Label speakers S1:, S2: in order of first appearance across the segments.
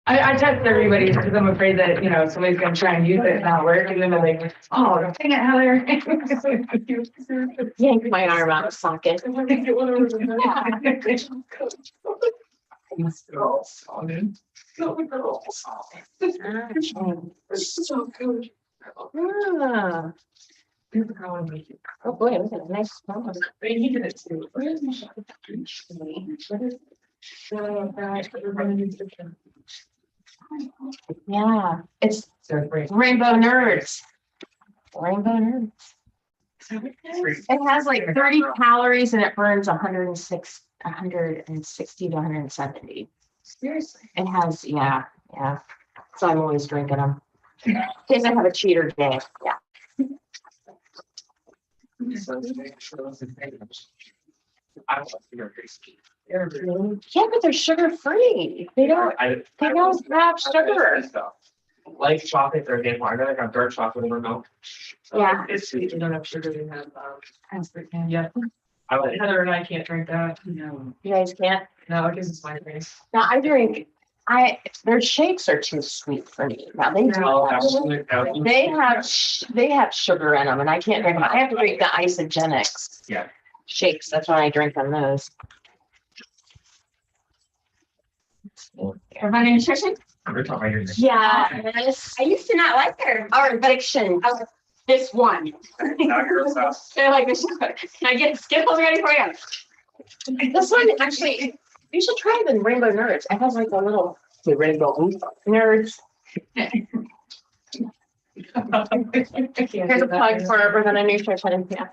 S1: I test everybody because I'm afraid that, somebody's gonna try and use it and not work, and then they're like, oh, dang it, Heather.
S2: Yank my arm out of socket.
S1: So good.
S2: Ah, oh boy, look at a nice smell.
S1: He did it too.
S2: Yeah, it's
S1: So great.
S2: Rainbow Nerds. Rainbow Nerds. It has like 30 calories and it burns 160 to 170.
S1: Seriously.
S2: It has, yeah. So I'm always drinking them. In case I have a cheater day. Yeah. Yeah, but they're sugar free. They don't have sugar.
S3: Like chocolate, they're getting harder, like a dark chocolate over milk.
S2: Yeah.
S1: It's sweet. You don't have sugar. They have aspartame. Yeah.
S3: I like it.
S1: Heather and I can't drink that. No.
S2: You guys can't.
S1: No, it gives us migraines.
S2: Now their shakes are too sweet for me. Now
S3: Oh, absolutely.
S2: they have sugar in them and I can't drink them. I have to drink the Isogenics.
S3: Yeah.
S2: Shakes. That's when I drink on those.
S4: Everybody nutrition?
S3: We're talking about your name.
S2: Yeah.
S4: I used to not like her.
S2: Our addiction.
S4: This one.
S3: Now you're obsessed.
S4: They're like, can I get Skittles ready for you?
S2: This one actually, you should try the Rainbow Nerds. It has like a little
S3: The rainbow.
S2: nerds.
S1: Here's
S2: Here's a plug for Ravenna Nutrition. Yeah.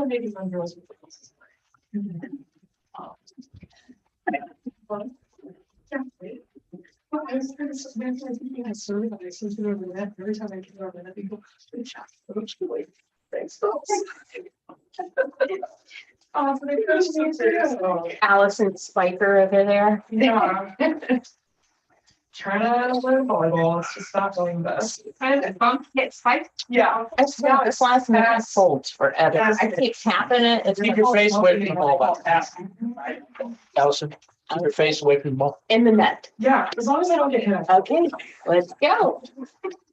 S1: Maybe my girls. I was kind of thinking I served and I sent it over that every time I came over that people thanks folks. Oh, but it goes to
S2: Allison Spiker over there.
S1: yeah. Trying to learn volleyball, it's just not going best.
S4: Kind of bump hit spike.
S1: Yeah.
S2: This last minute holds forever. I keep tapping it. It's
S5: Keep your face away from the ball. Allison, keep your face away from the ball.
S2: in the net.
S1: Yeah, as long as I don't get hit.
S2: Okay, let's go.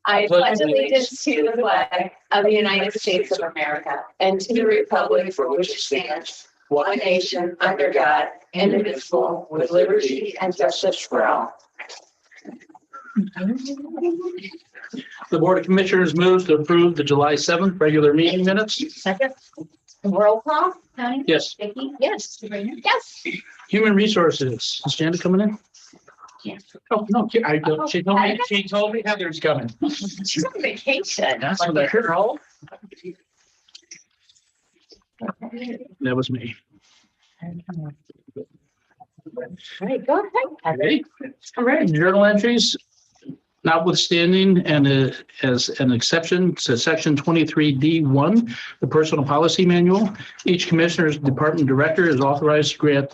S2: I pledge allegiance to the flag of the United States of America and to the republic for which it stands, one nation, under God, indivisible, with liberty and justice for all.
S5: The Board of Commissioners moves to approve the July 7th regular meeting minutes.
S2: Second. Roll call.
S4: Tony?
S5: Yes.
S4: Vicky?
S2: Yes.
S4: Yes.
S5: Human Resources. Is Jana coming in?
S4: Yes.
S5: Oh, no, she told me Heather's coming.
S2: She's on vacation.
S5: That's what I heard. That was me.
S2: All right, go ahead.
S5: Ready? All right, journal entries. Notwithstanding and as an exception to section 23D1, the personal policy manual, each commissioner's department director is authorized to grant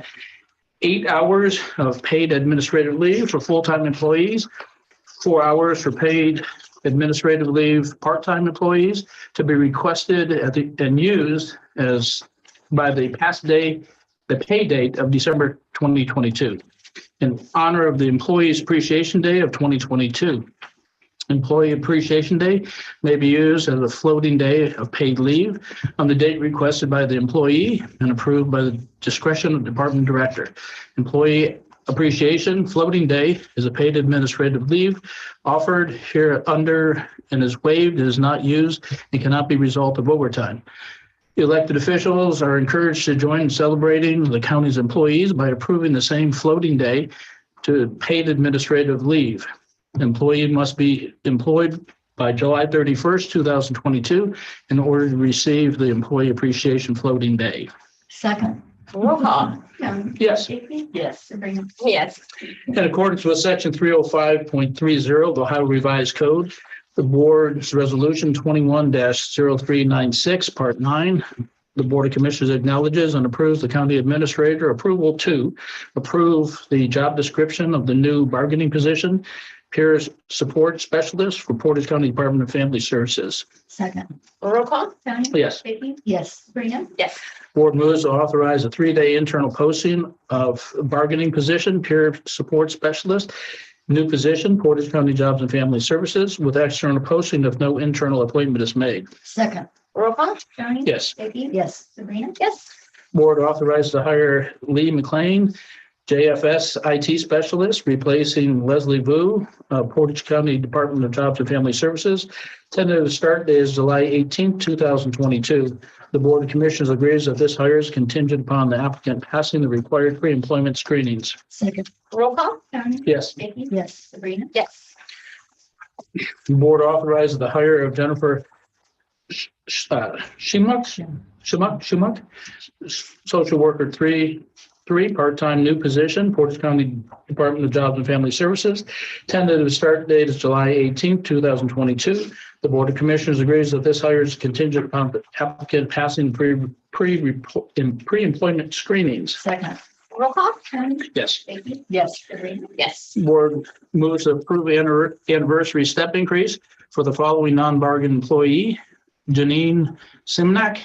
S5: 8 hours of paid administrative leave for full-time employees, 4 hours for paid administrative leave, part-time employees, to be requested and used as by the pay date of December 2022. In honor of the Employees Appreciation Day of 2022. Employee Appreciation Day may be used as a floating day of paid leave on the date requested by the employee and approved by the discretion of the department director. Employee Appreciation Floating Day is a paid administrative leave offered here under and is waived, is not used, and cannot be result of overtime. Elected officials are encouraged to join in celebrating the county's employees by approving the same floating day to paid administrative leave. Employee must be employed by July 31st, 2022 in order to receive the Employee Appreciation Floating Day.
S4: Second.
S2: Roll call.
S5: Yes.
S2: Yes. Yes.
S5: In accordance with section 305.30 of the Ohio Revised Code, the board's resolution 21-0396, part 9, the Board of Commissioners acknowledges and approves the county administrator approval to approve the job description of the new bargaining position peer support specialist for Portage County Department of Family Services.
S4: Second.
S2: Roll call?
S4: Tony?
S5: Yes.
S4: Vicky? Yes. Sabrina?
S2: Yes.
S5: Board moves to authorize a 3-day internal posting of bargaining position, peer support specialist. New position, Portage County Jobs and Family Services, with external posting if no internal appointment is made.
S4: Second.
S2: Roll call?
S4: Tony?
S5: Yes.
S4: Vicky? Yes. Sabrina?
S2: Yes.
S5: Board authorized to hire Lee McLean, JFS IT specialist, replacing Leslie Vu, Portage County Department of Jobs and Family Services. Tentative start date is July 18th, 2022. The Board of Commissioners agrees that this hire is contingent upon the applicant passing the required pre-employment screenings.
S4: Second.
S2: Roll call?
S4: Tony?
S5: Yes.
S4: Vicky? Yes. Sabrina?
S2: Yes.
S5: The Board authorizes the hire of Jennifer Schmuck, social worker 3, part-time new position, Portage County Department of Jobs and Family Services. Tentative start date is July 18th, 2022. The Board of Commissioners agrees that this hire is contingent upon the applicant passing pre-employment screenings.
S4: Second.
S2: Roll call?
S4: Tony?
S5: Yes.
S4: Vicky? Yes. Sabrina?
S2: Yes.
S5: Board moves to approve anniversary step increase for the following non-bargain employee: Janine Simnak,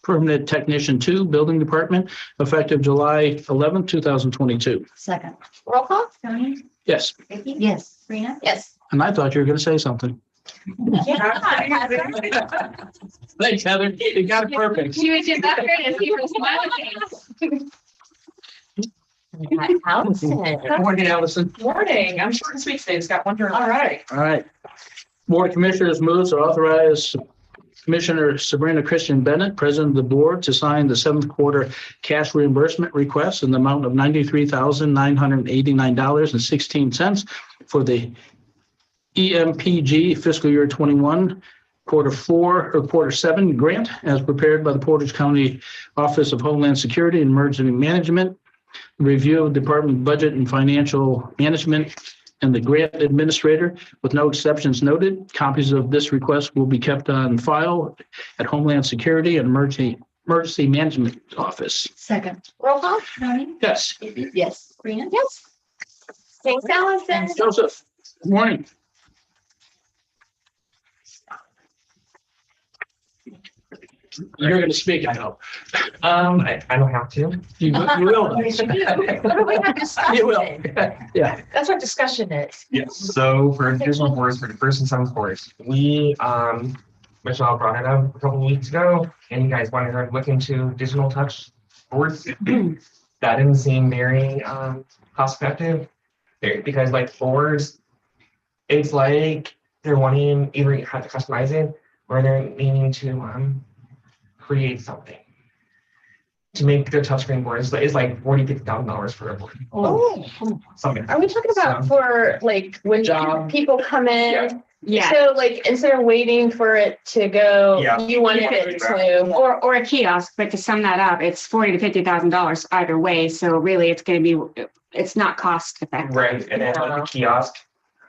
S5: Permanent Technician 2, Building Department, effective July 11th, 2022.
S4: Second.
S2: Roll call?
S4: Tony?
S5: Yes,
S4: Vicky? Yes. Sabrina?
S2: Yes.
S5: and I thought you were going to say something. Thanks, Heather. You got it perfect.
S4: She was just up here to see her smiling face.
S2: Allison.
S5: Morning, Allison.
S1: Morning, I'm short and sweet today, just got one turn.
S2: All right.
S5: All right. Board of Commissioners moves to authorize Commissioner Sabrina Christian Bennett, President of the Board, to sign the 7th quarter cash reimbursement request in the amount of $93,989.16 for the EMPG fiscal year 21 quarter 4 or quarter 7 grant as prepared by the Portage County Office of Homeland Security and Emergency Management. Review of Department Budget and Financial Management and the grant administrator, with no exceptions noted. Copies of this request will be kept on file at Homeland Security and Emergency Management Office.
S4: Second.
S2: Roll call?
S4: Tony?
S5: Yes,
S4: Vicky? Yes. Sabrina?
S2: Yes. Thanks, Allison.
S5: Joseph, good morning. You're going to speak, I know.
S3: I don't have to.
S5: You will.
S2: What do we have
S5: You will.
S2: discussion?
S5: Yeah.
S2: That's what discussion is.
S3: Yes, so for additional boards, for the first and 7th boards, we, Michelle brought it up a couple of weeks ago, and you guys wanted her to look into digital touch boards. That didn't seem very, cost effective, because like boards, it's like they're wanting, either you have to customize it, or they're needing to, create something. To make their touchscreen board, it's like $40,000-$50,000 for a board,
S2: Oh,
S3: something.
S2: are we talking about for like when
S5: Job.
S2: people come
S3: Yeah.
S2: in?
S4: Yeah.
S2: So like instead of waiting for it to go,
S3: Yeah.
S2: you want
S4: Yeah.
S2: it to.
S4: Or a kiosk, but to sum that up, it's $40,000 to $50,000 either way. So really, it's going to be, it's not cost effective.
S3: Right, and then on the kiosk,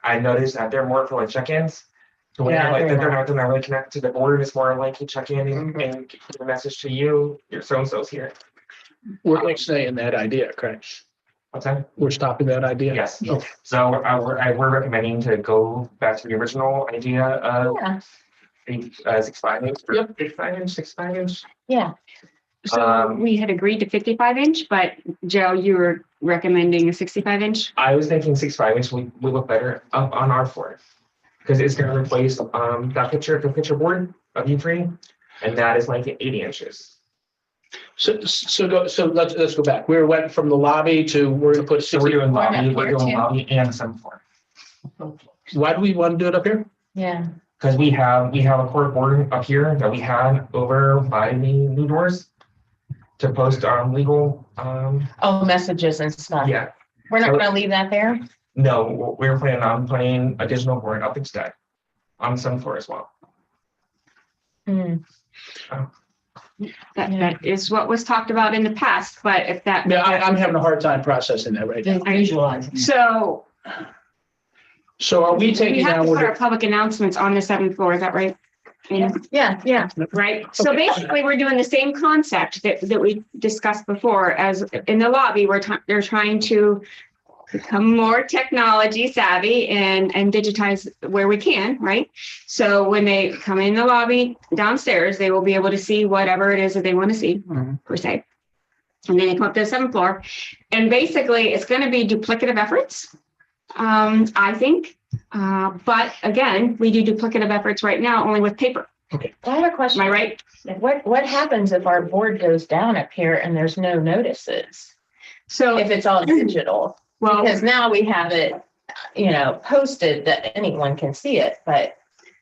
S3: I noticed that they're more for like check-ins. So when
S2: Yeah,
S3: they're like,
S2: they're
S3: they're not really connected to the board, it's more like you check in and give a message to you, your so-and-so's here.
S5: We're like saying that idea, correct?
S3: What's that?
S5: We're stopping that idea?
S3: Yes,
S5: Okay.
S3: so we're recommending to go back to the original idea of
S2: Yeah,
S3: 65 inch.
S5: Yep.
S3: 65 inch.
S2: yeah.
S4: So we had agreed to 55-inch, but Joe, you were recommending a 65-inch?
S3: I was thinking 65 inch would look better up on our floor. Because it's gonna replace the picture board of U3, and that is like 80 inches.
S5: So let's go back. We went from the lobby to, we're going to put
S3: So we're
S5: 60.
S3: doing lobby, we're
S2: Here
S3: doing
S2: too.
S3: lobby and 7th floor.
S5: Why do we want to do it up here?
S2: Yeah.
S3: Because we have a court board up here that we had over by the new doors to post legal,
S2: Oh, messages and stuff.
S3: yeah.
S2: We're not gonna leave that there?
S3: No, we were planning on putting a digital board up instead on 7th floor as well.
S2: Hmm.
S4: That is what was talked about in the past, but if that.
S5: Yeah, I'm having a hard time processing that right now.
S4: Visualizing. So
S5: So are we
S4: we
S5: taking
S4: have
S5: down,
S4: to put our public announcements on the 7th floor, is that right?
S2: Yeah.
S4: Right? So
S5: Okay.
S4: basically, we're doing the same concept that we discussed before as in the lobby, they're trying to become more technology savvy and digitize where we can, right? So when they come in the lobby downstairs, they will be able to see whatever it is that they want to see,
S5: Mhm.
S4: per se. And then they come up to the 7th floor. And basically, it's going to be duplicative efforts, I think. But again, we do duplicative efforts right now only with paper.
S2: I have a
S4: Am
S2: question.
S4: I right?
S2: What happens if our board goes down up here and there's no notices?
S4: So,
S2: If it's all digital?
S4: well,
S2: Because now we have it, posted that anyone can see it, but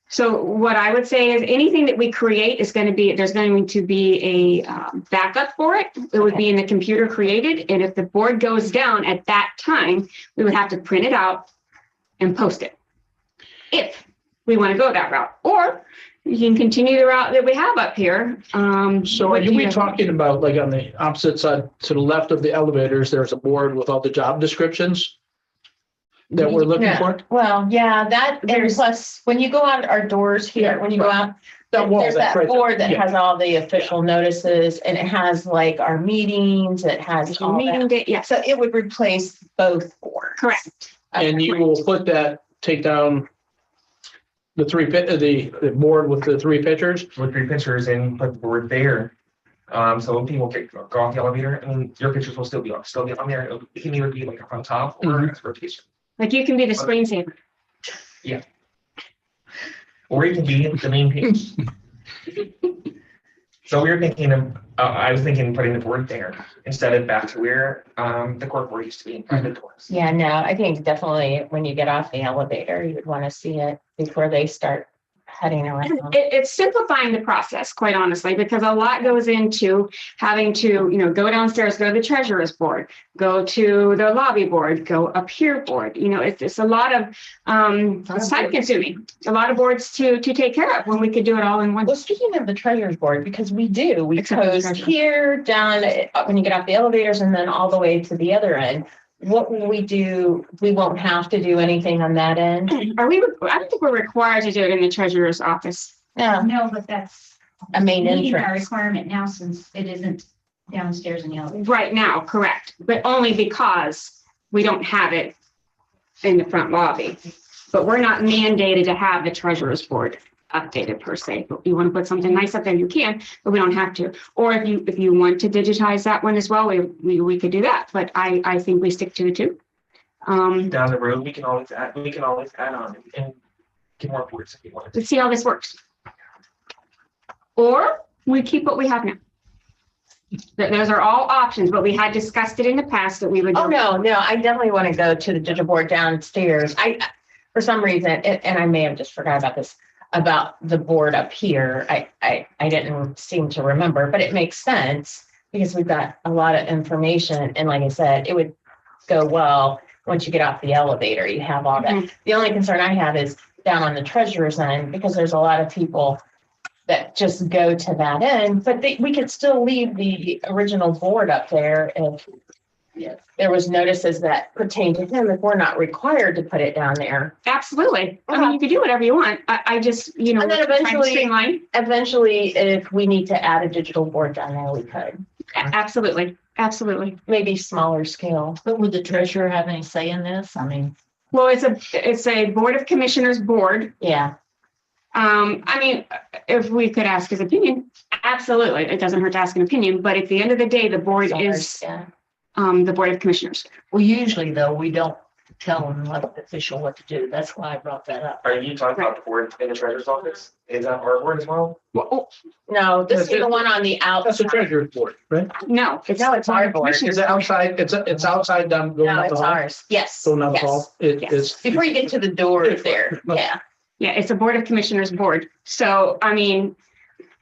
S4: so what I would say is anything that we create is going to be, there's going to be a backup for it. It would be in the computer created. And if the board goes down at that time, we would have to print it out and post it. If we want to go that route, or you can continue the route that we have up here.
S5: So are we talking about like on the opposite side, to the left of the elevators, there's a board with all the job descriptions that we're looking
S2: Yeah.
S5: for?
S2: well, yeah, that, and
S4: There's-
S2: plus, when you go out our doors here, when you go out,
S5: That wall,
S2: there's
S5: that's
S2: that
S5: right there.
S2: board that
S5: Yeah.
S2: has all the official notices and it has like our meetings, it has all
S4: Meeting
S2: that.
S4: day, yes,
S2: So it would replace both boards.
S4: correct.
S5: And you will put that, take down the the board with the 3 pictures?
S3: With 3 pictures and put the board there. So when people go off the elevator, I mean, your pictures will still be on there. It can either be like up on top or
S5: Mhm.
S3: as rotation.
S4: Like you can be the screensaver.
S3: Or it can be the main page. So we were thinking of, I was thinking putting the board there instead of back to where the court board used to be in private doors.
S2: Yeah, no, I think definitely when you get off the elevator, you would want to see it before they start heading around.
S4: It's simplifying the process, quite honestly, because a lot goes into having to, go downstairs, go to the treasurer's board, go to the lobby board, go up here board. It's a lot of, it's time consuming, a lot of boards to take care of when we could do it all in one.
S2: Well, speaking of the treasurer's board, because we
S4: Except for the
S2: post
S4: treasurer.
S2: here, down, when you get off the elevators and then all the way to the other end. What will we do? We won't have to do anything on that end?
S4: I don't think we're required to do it in the treasurer's office.
S2: No,
S6: No, but that's
S2: a main
S6: meeting our
S2: entrance.
S6: requirement now since it isn't downstairs in the elevator.
S4: Right now, correct, but only because we don't have it in the front lobby. But we're not mandated to have the treasurer's board updated per se. But you want to put something nice up there, you can, but we don't have to. Or if you want to digitize that one as well, we could do that. But I think we stick to the 2.
S3: Down the road, we can always add on and get more boards if you want.
S4: Let's see how this works. Or we keep what we have now. Those are all options, but we had discussed it in the past that we would.
S2: Oh, no, I definitely want to go to the digital board downstairs. For some reason, and I may have just forgot about this, about the board up here. I didn't seem to remember, but it makes sense because we've got a lot of information. And like I said, it would go well once you get off the elevator, you have all that. The only concern I have is down on the treasurer's end, because there's a lot of people that just go to that end, but we could still leave the original board up there if there was notices that pertain to him, if we're not required to put it down there.
S4: Absolutely. I mean, you could do whatever you want. I just,
S2: And then
S4: trying to
S2: eventually-
S4: streamline.
S2: Eventually, if we need to add a digital board down there, we could,
S4: Absolutely. Absolutely.
S2: maybe smaller scale.
S6: But would the treasurer have any say in this? I mean,
S4: Well, it's a Board of Commissioners board.
S2: Yeah,
S4: I mean, if we could ask his opinion, absolutely. It doesn't hurt to ask an opinion, but at the end of the day, the board is,
S2: yeah.
S4: the Board of Commissioners.
S6: well, usually though, we don't tell them what official what to do. That's why I brought that up.
S3: Are you talking about the board in the treasurer's office? Is that our board as well?
S4: Well,
S2: No, this is the one on the
S5: That's the
S2: outside.
S5: treasurer's board, right?
S4: no, it's.
S2: No, it's our board.
S5: Is it outside? It's outside down, going
S2: No,
S5: up the
S2: it's
S5: hall?
S2: ours. Yes.
S5: Going down the
S2: yes.
S5: hall? It
S4: Yes.
S5: is.
S2: Before you get to the door there, yeah.
S4: Yeah, it's a Board of Commissioners board. So, I mean,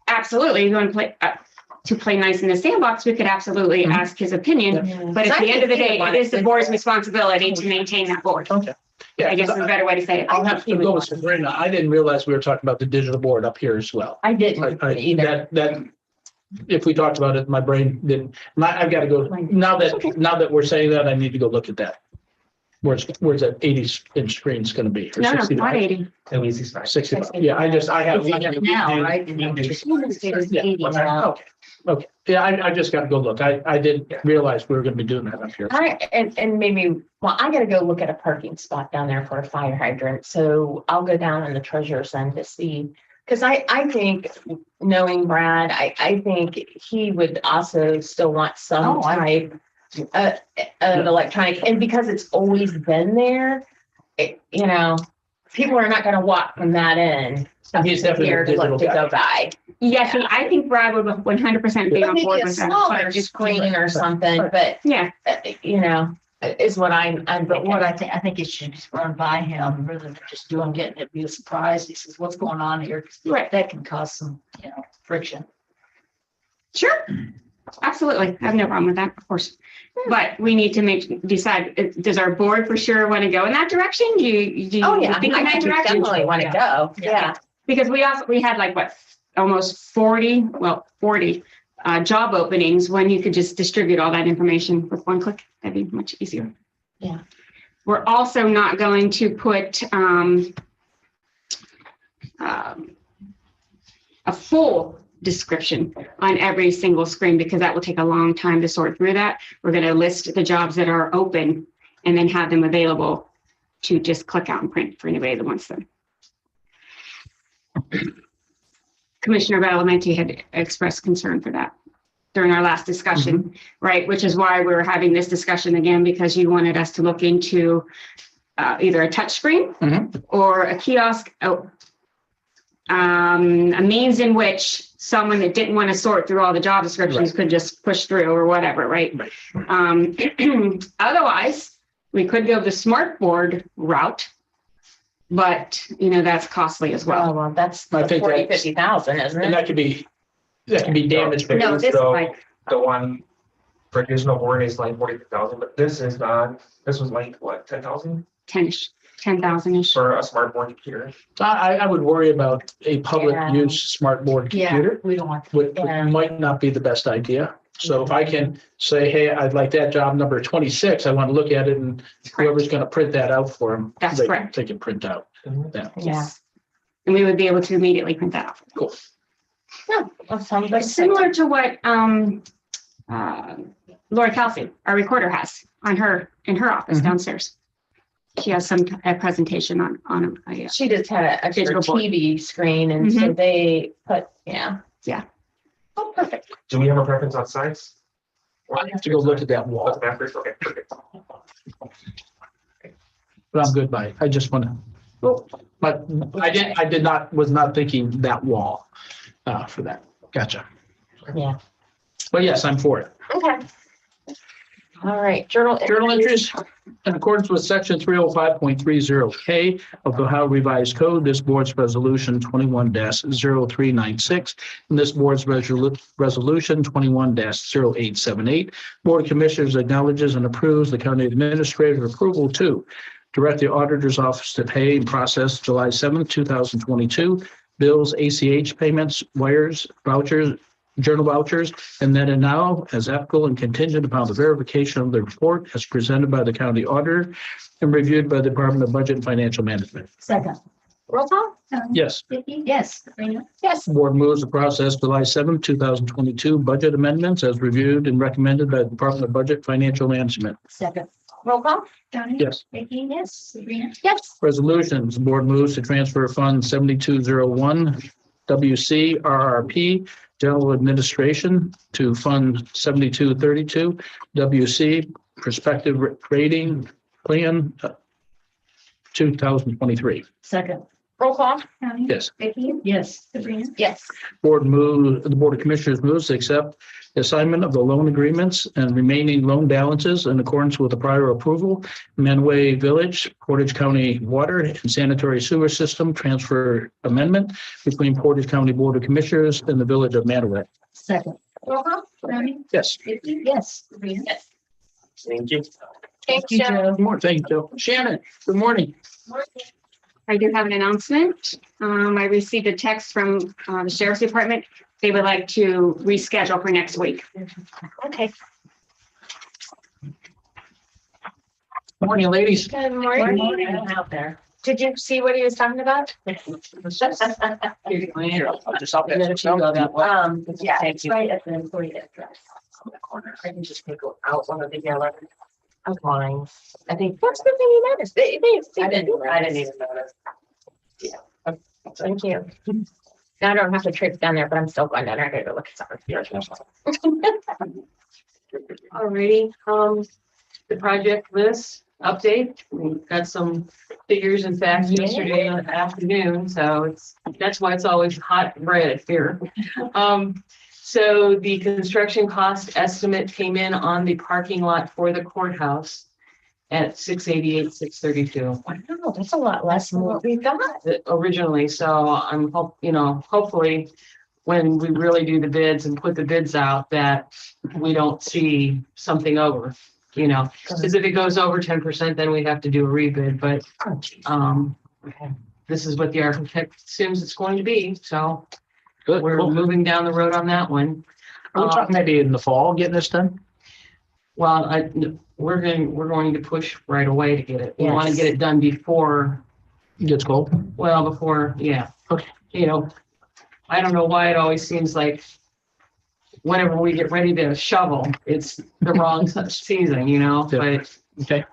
S4: absolutely, you want to play nice in the sandbox, we could absolutely
S5: Mhm.
S4: ask his opinion. But at the end of the day, it is the board's responsibility to maintain that board.
S5: Okay. Yeah,
S4: I guess is a better way to say it.
S5: I'll have to go with Sabrina. I didn't realize we were talking about the digital board up here as well.
S2: I didn't either.
S5: That, if we talked about it, my brain didn't, I've got to go, now that we're saying that, I need to go look at that. Where's that 80-inch screen's going to be? Or
S4: No, no,
S5: 65?
S4: not 80.
S3: It'll be 65.
S5: 65. Yeah, I have.
S6: It's now, right?
S3: we do-
S4: It is 80.
S5: Yeah, okay. Yeah, I just gotta go look. I didn't realize we were gonna be doing that up here.
S2: And maybe, well, I gotta go look at a parking spot down there for a fire hydrant, so I'll go down in the treasurer's end to see. Cause I think, knowing Brad, I think he would also still want some
S6: Oh,
S2: type of electronic, and because it's always been there, you know, people are not gonna walk from that end
S5: He's definitely
S2: here
S5: a
S2: to look
S5: digital
S2: to
S5: guy.
S2: go by.
S4: Yes, and I think Brad would 100% be on
S2: Maybe
S4: board
S2: a
S4: with that.
S2: smaller
S4: but it's-
S2: screen or something, but,
S4: Yeah,
S2: you know, is what I'm
S6: But what
S2: thinking.
S6: I think it should just run by him rather than just do him getting it, be a surprise. He says, what's going on here? 'Cause
S4: Right.
S6: that can cause some, friction.
S4: sure. Absolutely. I have no problem with that, of course. But we need to decide, does our board for sure want to go in that direction? Do you
S2: Oh, yeah,
S4: think in
S2: I
S4: that
S2: think we
S4: direction?
S2: definitely want to go, yeah.
S4: Because we had like what, almost 40 job openings when you could just distribute all that information with one click. That'd be much easier.
S2: Yeah.
S4: We're also not going to put a full description on every single screen because that will take a long time to sort through that. We're going to list the jobs that are open and then have them available to just click out and print for anybody that wants them. Commissioner Badalamenti had expressed concern for that during our last discussion, right? Which is why we're having this discussion again, because you wanted us to look into either a touch screen or a kiosk, a means in which someone that didn't want to sort through all the job descriptions could just push through or whatever, right? Otherwise, we could go the smart board route, but that's costly as well.
S2: Well, that's
S5: I think
S2: 40,
S5: that's-
S2: 50,000, isn't
S5: And
S2: it?
S5: that could be damaged.
S4: No, this is
S3: So,
S4: like,
S3: the one for digital board is like 40,000, but this is not, this was like, what, 10,000
S4: 10,000-ish.
S3: for a smart board computer?
S5: I would worry about a public
S2: Yeah.
S5: use smart board
S6: Yeah,
S5: computer,
S6: we don't want.
S5: which
S2: Yeah.
S5: might not be the best idea. So if I can say, hey, I'd like that job number 26, I want to look at it and whoever's going to print that out for them.
S4: That's correct.
S5: They can print out.
S2: Yeah.
S4: Yes. And we would be able to immediately print that out.
S5: Cool.
S2: Yeah, that sounds like.
S4: Similar to what Laura Kelsey, our recorder, has in her office downstairs. She has a presentation on a
S2: She just had a extra
S4: Digital board.
S2: TV screen and so they put, yeah.
S4: Yeah.
S2: Oh, perfect.
S3: Do we have a preference on size?
S5: I have to go look at that
S3: What's
S5: wall,
S3: the back first? Okay, perfect.
S5: but I'm good by it. I just want to, but was not thinking that wall for that. Gotcha.
S2: Yeah.
S5: But yes, I'm for it.
S2: Okay. All right, journal.
S5: Journal entries, in accordance with section 305.30K of the Ohio Revised Code, this board's resolution 21-0396 and this board's resolution 21-0878. Board of Commissioners acknowledges and approves the county administrator approval to direct the auditor's office to pay and process July 7th, 2022 bills, ACH payments, wires, vouchers, journal vouchers, and then and now as applicable and contingent upon the verification of the report as presented by the county auditor and reviewed by the Department of Budget and Financial Management.
S6: Second.
S2: Roll call?
S5: Yes,
S6: Yes.
S2: Yes.
S5: board moves to process July 7th, 2022 budget amendments as reviewed and recommended by the Department of Budget and Financial Management.
S6: Second.
S2: Roll call?
S5: Yes.
S6: Vicky, yes. Sabrina?
S2: Yes.
S5: Resolutions, the board moves to transfer Fund 7201 WCRRP General Administration to Fund 7232 WC Prospective Rating Plan 2023.
S6: Second.
S2: Roll call?
S5: Yes.
S6: Vicky? Yes. Sabrina?
S2: Yes.
S5: The Board of Commissioners moves to accept the assignment of the loan agreements and remaining loan balances in accordance with the prior approval. Manway Village, Portage County Water and Sanitary Sewer System Transfer Amendment between Portage County Board of Commissioners and the Village of Manaway.
S6: Second.
S2: Roll call?
S5: Yes.
S6: Vicky? Yes. Sabrina?
S2: Yes.
S3: Thank you.
S2: Thanks, Joe.
S5: Good morning. Thank you, Joe. Shannon, good morning.
S4: I do have an announcement. I received a text from the Sheriff's Department. They would like to reschedule for next week.
S2: Okay.
S5: Morning, ladies.
S2: Good
S6: Morning.
S2: morning.
S6: Out there.
S2: Did you see what he was talking about?
S5: Here, I'll just, I'll pass it.
S2: Yeah, it's right at the employee address. On the corner. I can just take out one of the yellow lines. I think that's the thing you noticed. I didn't even notice. Yeah. Thank you. Now I don't have to traipse down there, but I'm still going down there to look at something.
S1: Alrighty, the project list update, we got some figures and facts yesterday afternoon, so that's why it's always hot bread here. So the construction cost estimate came in on the parking lot for the courthouse at $688,632
S2: Wow, that's a lot less than what we thought.
S1: originally, so I'm hopefully when we really do the bids and put the bids out, that we don't see something over, because if it goes over 10%, then we have to do a rebid, but this is what the architect assumes it's going to be, so
S5: Good.
S1: we're
S5: Cool.
S1: moving down the road on that one.
S5: Are we talking maybe in the fall getting this done?
S1: Well, we're going to push right away to get it. We want to
S2: Yes.
S1: get it done before,
S5: Gets cold?
S1: yeah.
S5: Okay.
S1: I don't know why it always seems like whenever we get ready to shovel, it's the wrong season, but,
S5: Okay,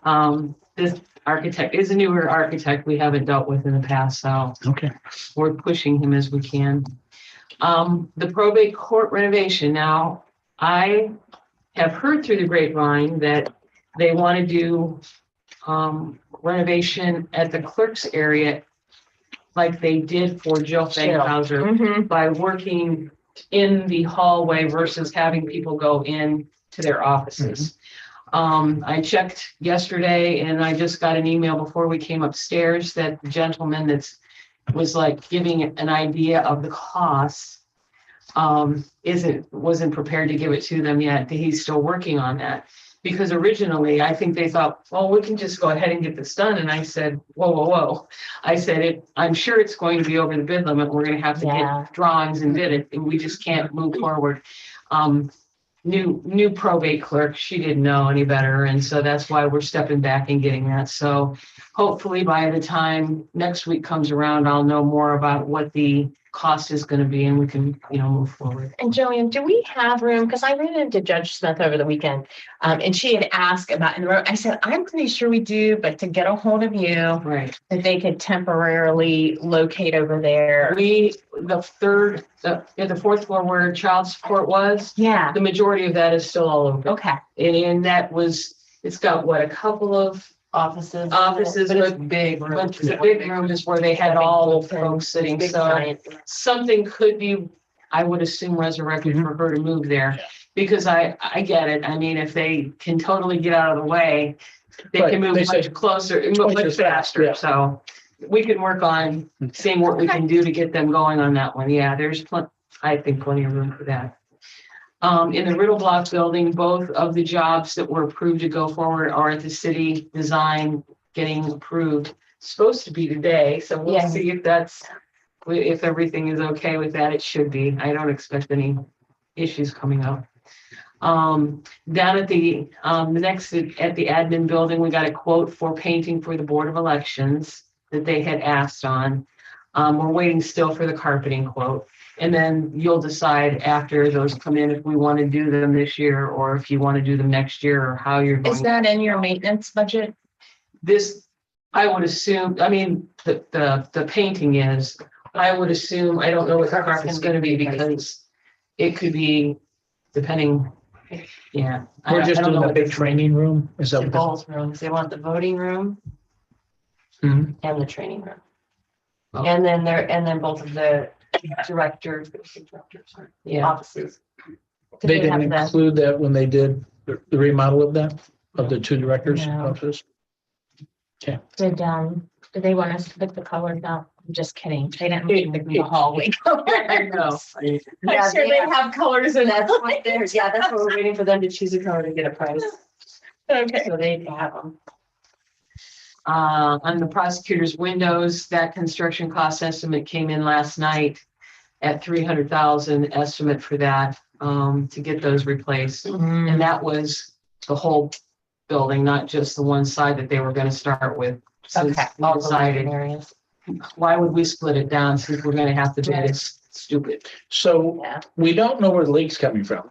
S1: this architect is a newer architect we haven't dealt with in the past, so
S5: okay.
S1: we're pushing him as we can. The probate court renovation. Now, I have heard through the grapevine that they want to do renovation at the clerk's area like they did for Jill Fankhauser
S2: Mm-hmm.
S1: by working in the hallway versus having people go in to their offices. I checked yesterday and I just got an email before we came upstairs that the gentleman was like giving an idea of the cost wasn't prepared to give it to them yet. He's still working on that. Because originally, I think they thought, well, we can just go ahead and get this done. And I said, whoa. I said, I'm sure it's going to be over the bid limit. We're going to have to
S2: Yeah.
S1: get drawings and bid it, and we just can't move forward. New probate clerk, she didn't know any better. And so that's why we're stepping back and getting that. So hopefully by the time next week comes around, I'll know more about what the cost is going to be and we can, move forward.
S2: And Joanne, do we have room? Because I ran into Judge Smith over the weekend, and she had asked about in the room. I said, I'm pretty sure we do, but to get a hold of you,
S1: Right.
S2: that they could temporarily locate over there.
S1: The fourth floor where child support was,
S2: Yeah.
S1: the majority of that is still all over.
S2: Okay.
S1: And it's got a couple of
S2: Offices.
S1: offices,
S2: But it's
S1: but
S2: big room.
S1: the big room is where they had all the folks sitting.
S2: Big
S1: So
S2: giant.
S1: something could be, I would assume, resurrected for her to move there.
S5: Yeah.
S1: Because I get it. I mean, if they can totally get out of the way, they
S5: Right.
S1: can move
S5: They say
S1: much closer,
S5: twice
S1: much
S5: as fast,
S1: faster.
S5: yeah.
S1: So we can work on seeing what we can do to get them going on that one. Yeah, there's I think plenty of room for that. In the Riddle Block building, both of the jobs that were approved to go forward are at the city design getting approved. Supposed to be today, so we'll
S2: Yeah.
S1: see if everything is okay with that. It should be. I don't expect any issues coming up. Down at the admin building, we got a quote for painting for the Board of Elections that they had asked on. We're waiting still for the carpeting quote. And then you'll decide after those come in if we want to do them this year or if you want to do them next year or how you're going.
S2: Is that in your maintenance budget?
S1: This, I would assume, I mean, the painting is, I would assume, I don't know what the carpet's gonna be because it could be depending, yeah.
S5: We're just
S1: I don't
S5: doing
S1: know
S5: a big
S1: what
S5: training room. Is that what?
S2: Both rooms. They want the voting room
S5: Mhm.
S2: and the training room.
S1: Oh.
S2: And then both of the directors,
S1: Yeah,
S2: offices.
S5: They didn't include that when they did the remodel of the two directors'
S2: No.
S5: offices.
S2: Did they want us to pick the color? No, I'm just kidding. They didn't pick the hallway.
S1: I know.
S2: I'm sure they have colors in that.
S1: Yeah, that's what we're waiting for them to choose a color to get a price.
S2: Okay.
S1: So they have them. On the prosecutor's windows, that construction cost estimate came in last night at 300,000 estimate for that, to get those replaced. And that was the whole building, not just the one side that they were gonna start with since
S2: Okay.
S1: we decided,
S2: areas.
S1: why would we split it down since we're gonna have to do this? Stupid.
S5: So
S2: Yeah.
S5: we don't know where the leak's coming from.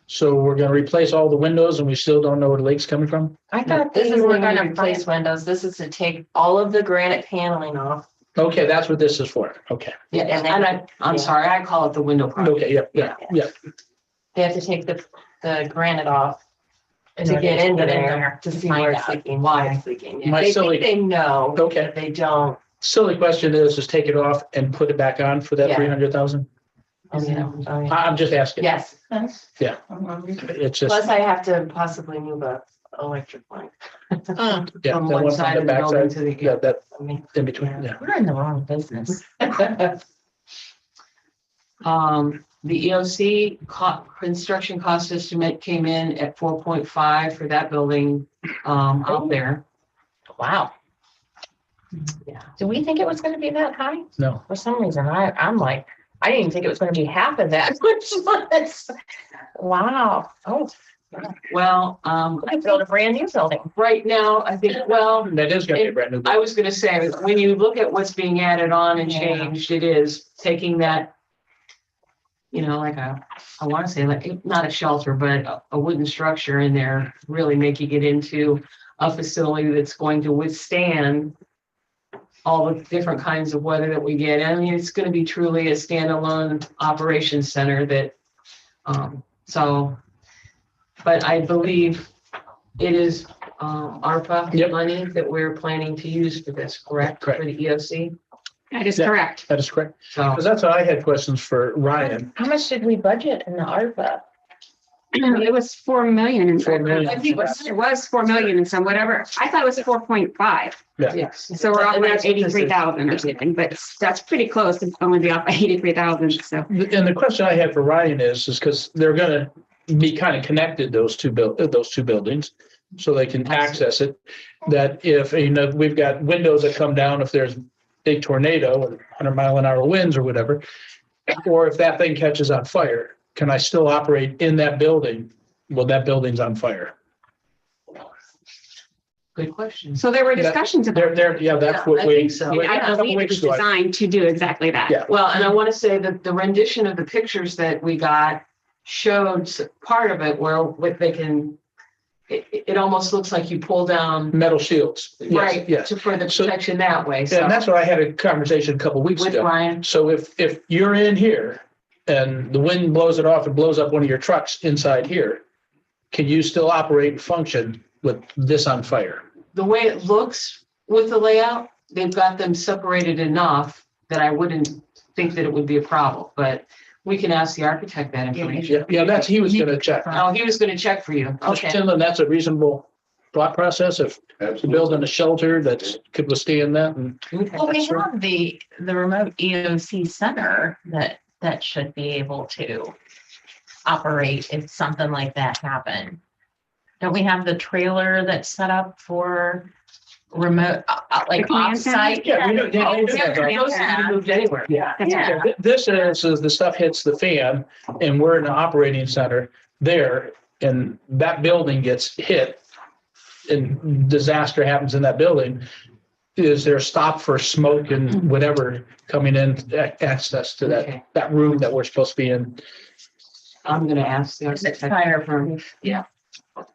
S5: So we're gonna replace all the windows and we still don't know where the leak's coming from?
S2: I thought
S1: This
S2: these
S1: is
S2: were
S1: when
S2: gonna
S1: you
S2: replace windows. This is to take all of the granite paneling off.
S5: Okay, that's what this is for. Okay,
S1: Yeah,
S2: And
S1: and
S2: then-
S1: I'm sorry, I call it the window project.
S5: okay, yeah.
S2: They have to take the granite off
S6: In
S2: to
S6: order
S2: get into
S6: get in
S2: there to see
S6: find
S2: where it's
S6: out.
S2: leaking, why it's leaking.
S5: My
S2: They
S5: silly-
S2: think they know,
S5: Okay,
S2: but they don't.
S5: silly question is, just take it off and put it back on for that
S2: Yeah.
S5: 300,000?
S2: Oh, yeah. Oh, yeah.
S5: I'm just asking.
S2: Yes.
S5: Yeah. It's just,
S2: Plus I have to possibly move a electric line.
S5: yeah,
S1: From
S5: that
S1: one
S5: one's on
S1: side
S5: the
S1: of the building
S5: backside,
S1: to the.
S5: that
S2: I mean,
S5: in between, yeah.
S6: We're in the wrong business.
S1: The EOC construction cost estimate came in at 4.5 for that building, out there.
S6: Wow.
S1: Yeah.
S2: do we think it was gonna be that high?
S5: No,
S2: For some reason, I'm like, I didn't even think it was gonna be half of that. Wow. Oh,
S1: Well,
S2: I built a brand new building.
S1: right now, I think, well,
S5: that is gonna be a brand new.
S1: I was gonna say, when you look at what's being added on and
S2: Yeah.
S1: changed, it is taking that, like I wanna say like, not a shelter, but a wooden structure in there, really making it into a facility that's going to withstand all the different kinds of weather that we get. I mean, it's gonna be truly a standalone operations center that, but I believe it is, ARPA
S5: Yep.
S1: money that we're planning to use for this, correct?
S5: Correct.
S1: For the EOC,
S4: That is
S5: Yeah.
S4: correct.
S5: That is correct.
S1: so.
S5: Because that's what I had questions for Ryan.
S2: How much did we budget in the ARPA?
S4: It was 4 million. and
S5: 4 million.
S4: I think it was 4 million and some whatever. I thought it was 4.5.
S1: Yes.
S4: So we're off
S1: And
S4: by
S1: that's what this is.
S4: 83,000 or something, but that's pretty close to only be off by 83,000. So
S5: And the question I had for Ryan is because they're gonna be kind of connected, those two buildings, so they can access it. That if, we've got windows that come down if there's big tornado or 100-mile-an-hour winds or whatever, or if that thing catches on fire, can I still operate in that building? Well, that building's on fire.
S1: Good question.
S4: so there were discussions about.
S5: Yeah, that's
S1: Yeah,
S5: what
S1: I
S5: we.
S1: think so.
S4: I
S5: a couple
S4: believe it
S5: weeks
S4: was
S5: ago,
S4: designed to do exactly that.
S5: Yeah.
S1: Well, and I want to say that the rendition of the pictures that we got showed part of it where what they can, it almost looks like you pull down,
S5: Metal shields. Yes,
S1: right,
S5: yes.
S1: for the
S5: So-
S1: protection that way, so.
S5: And that's what I had a conversation a couple weeks
S1: With
S5: ago.
S1: Ryan,
S5: So if you're in here and the wind blows it off and blows up one of your trucks inside here, can you still operate and function with this on fire?
S1: the way it looks with the layout, they've got them separated enough that I wouldn't think that it would be a problem, but we can ask the architect that information.
S5: Yeah, he was gonna check.
S1: Oh, he was gonna check for you,
S5: Mr.
S1: okay.
S5: Tinlin, that's a reasonable thought process if you're building a shelter that could withstand that and.
S1: Okay.
S2: Well, we
S5: That's right.
S2: have the remote EOC center that should be able to operate if something like that happened. Don't we have the trailer that's set up for remote, like
S4: The command center?
S2: offsite?
S5: Yeah, we don't- yeah,
S1: Those can be moved anywhere.
S5: Yeah.
S4: That's
S2: Yeah.
S4: right.
S5: This is the stuff hits the fan and we're in an operating center there and that building gets hit and disaster happens in that building. Is there a stop for smoke and whatever coming in, access to
S1: Okay.
S5: that room that we're supposed to be in?
S1: I'm gonna ask the
S2: Is it
S1: architect.
S2: fireproof?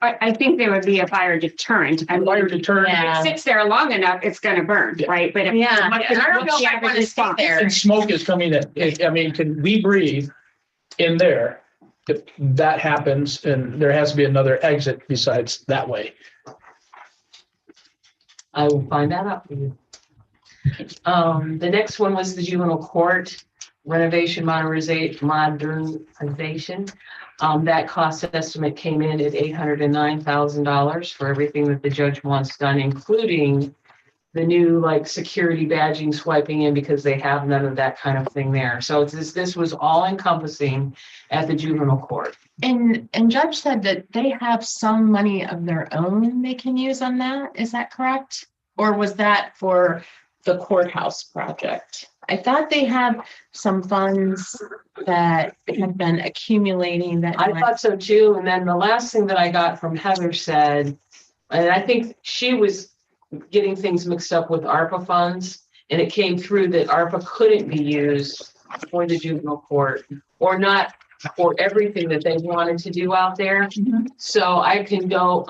S4: I think there would be a fire deterrent. I mean,
S5: Fire deterrent
S4: if
S2: Yeah.
S4: it sits there long enough, it's gonna burn,
S5: Yeah.
S4: right? But if.
S2: Yeah,
S4: what-
S2: and I don't know
S4: what's
S2: if
S4: the
S2: I want to
S4: average
S2: stay
S4: response?
S2: there.
S5: And smoke is coming in. I mean, can we breathe in there? If that happens and there has to be another exit besides that way.
S1: I will find that out for you. The next one was the juvenile court renovation modernization. That cost estimate came in at $809,000 for everything that the judge wants done, including the new security badging swiping in because they have none of that kind of thing there. So this was all encompassing at the juvenile court.
S2: And Judge said that they have some money of their own they can use on that. Is that correct? Or was that for the courthouse project? I thought they had some funds that had been accumulating that.
S1: I thought so too. And then the last thing that I got from Heather said, and I think she was getting things mixed up with ARPA funds. And it came through that ARPA couldn't be used for the juvenile court or not for everything that they wanted to do out there.
S6: Mhm.
S1: So I can go,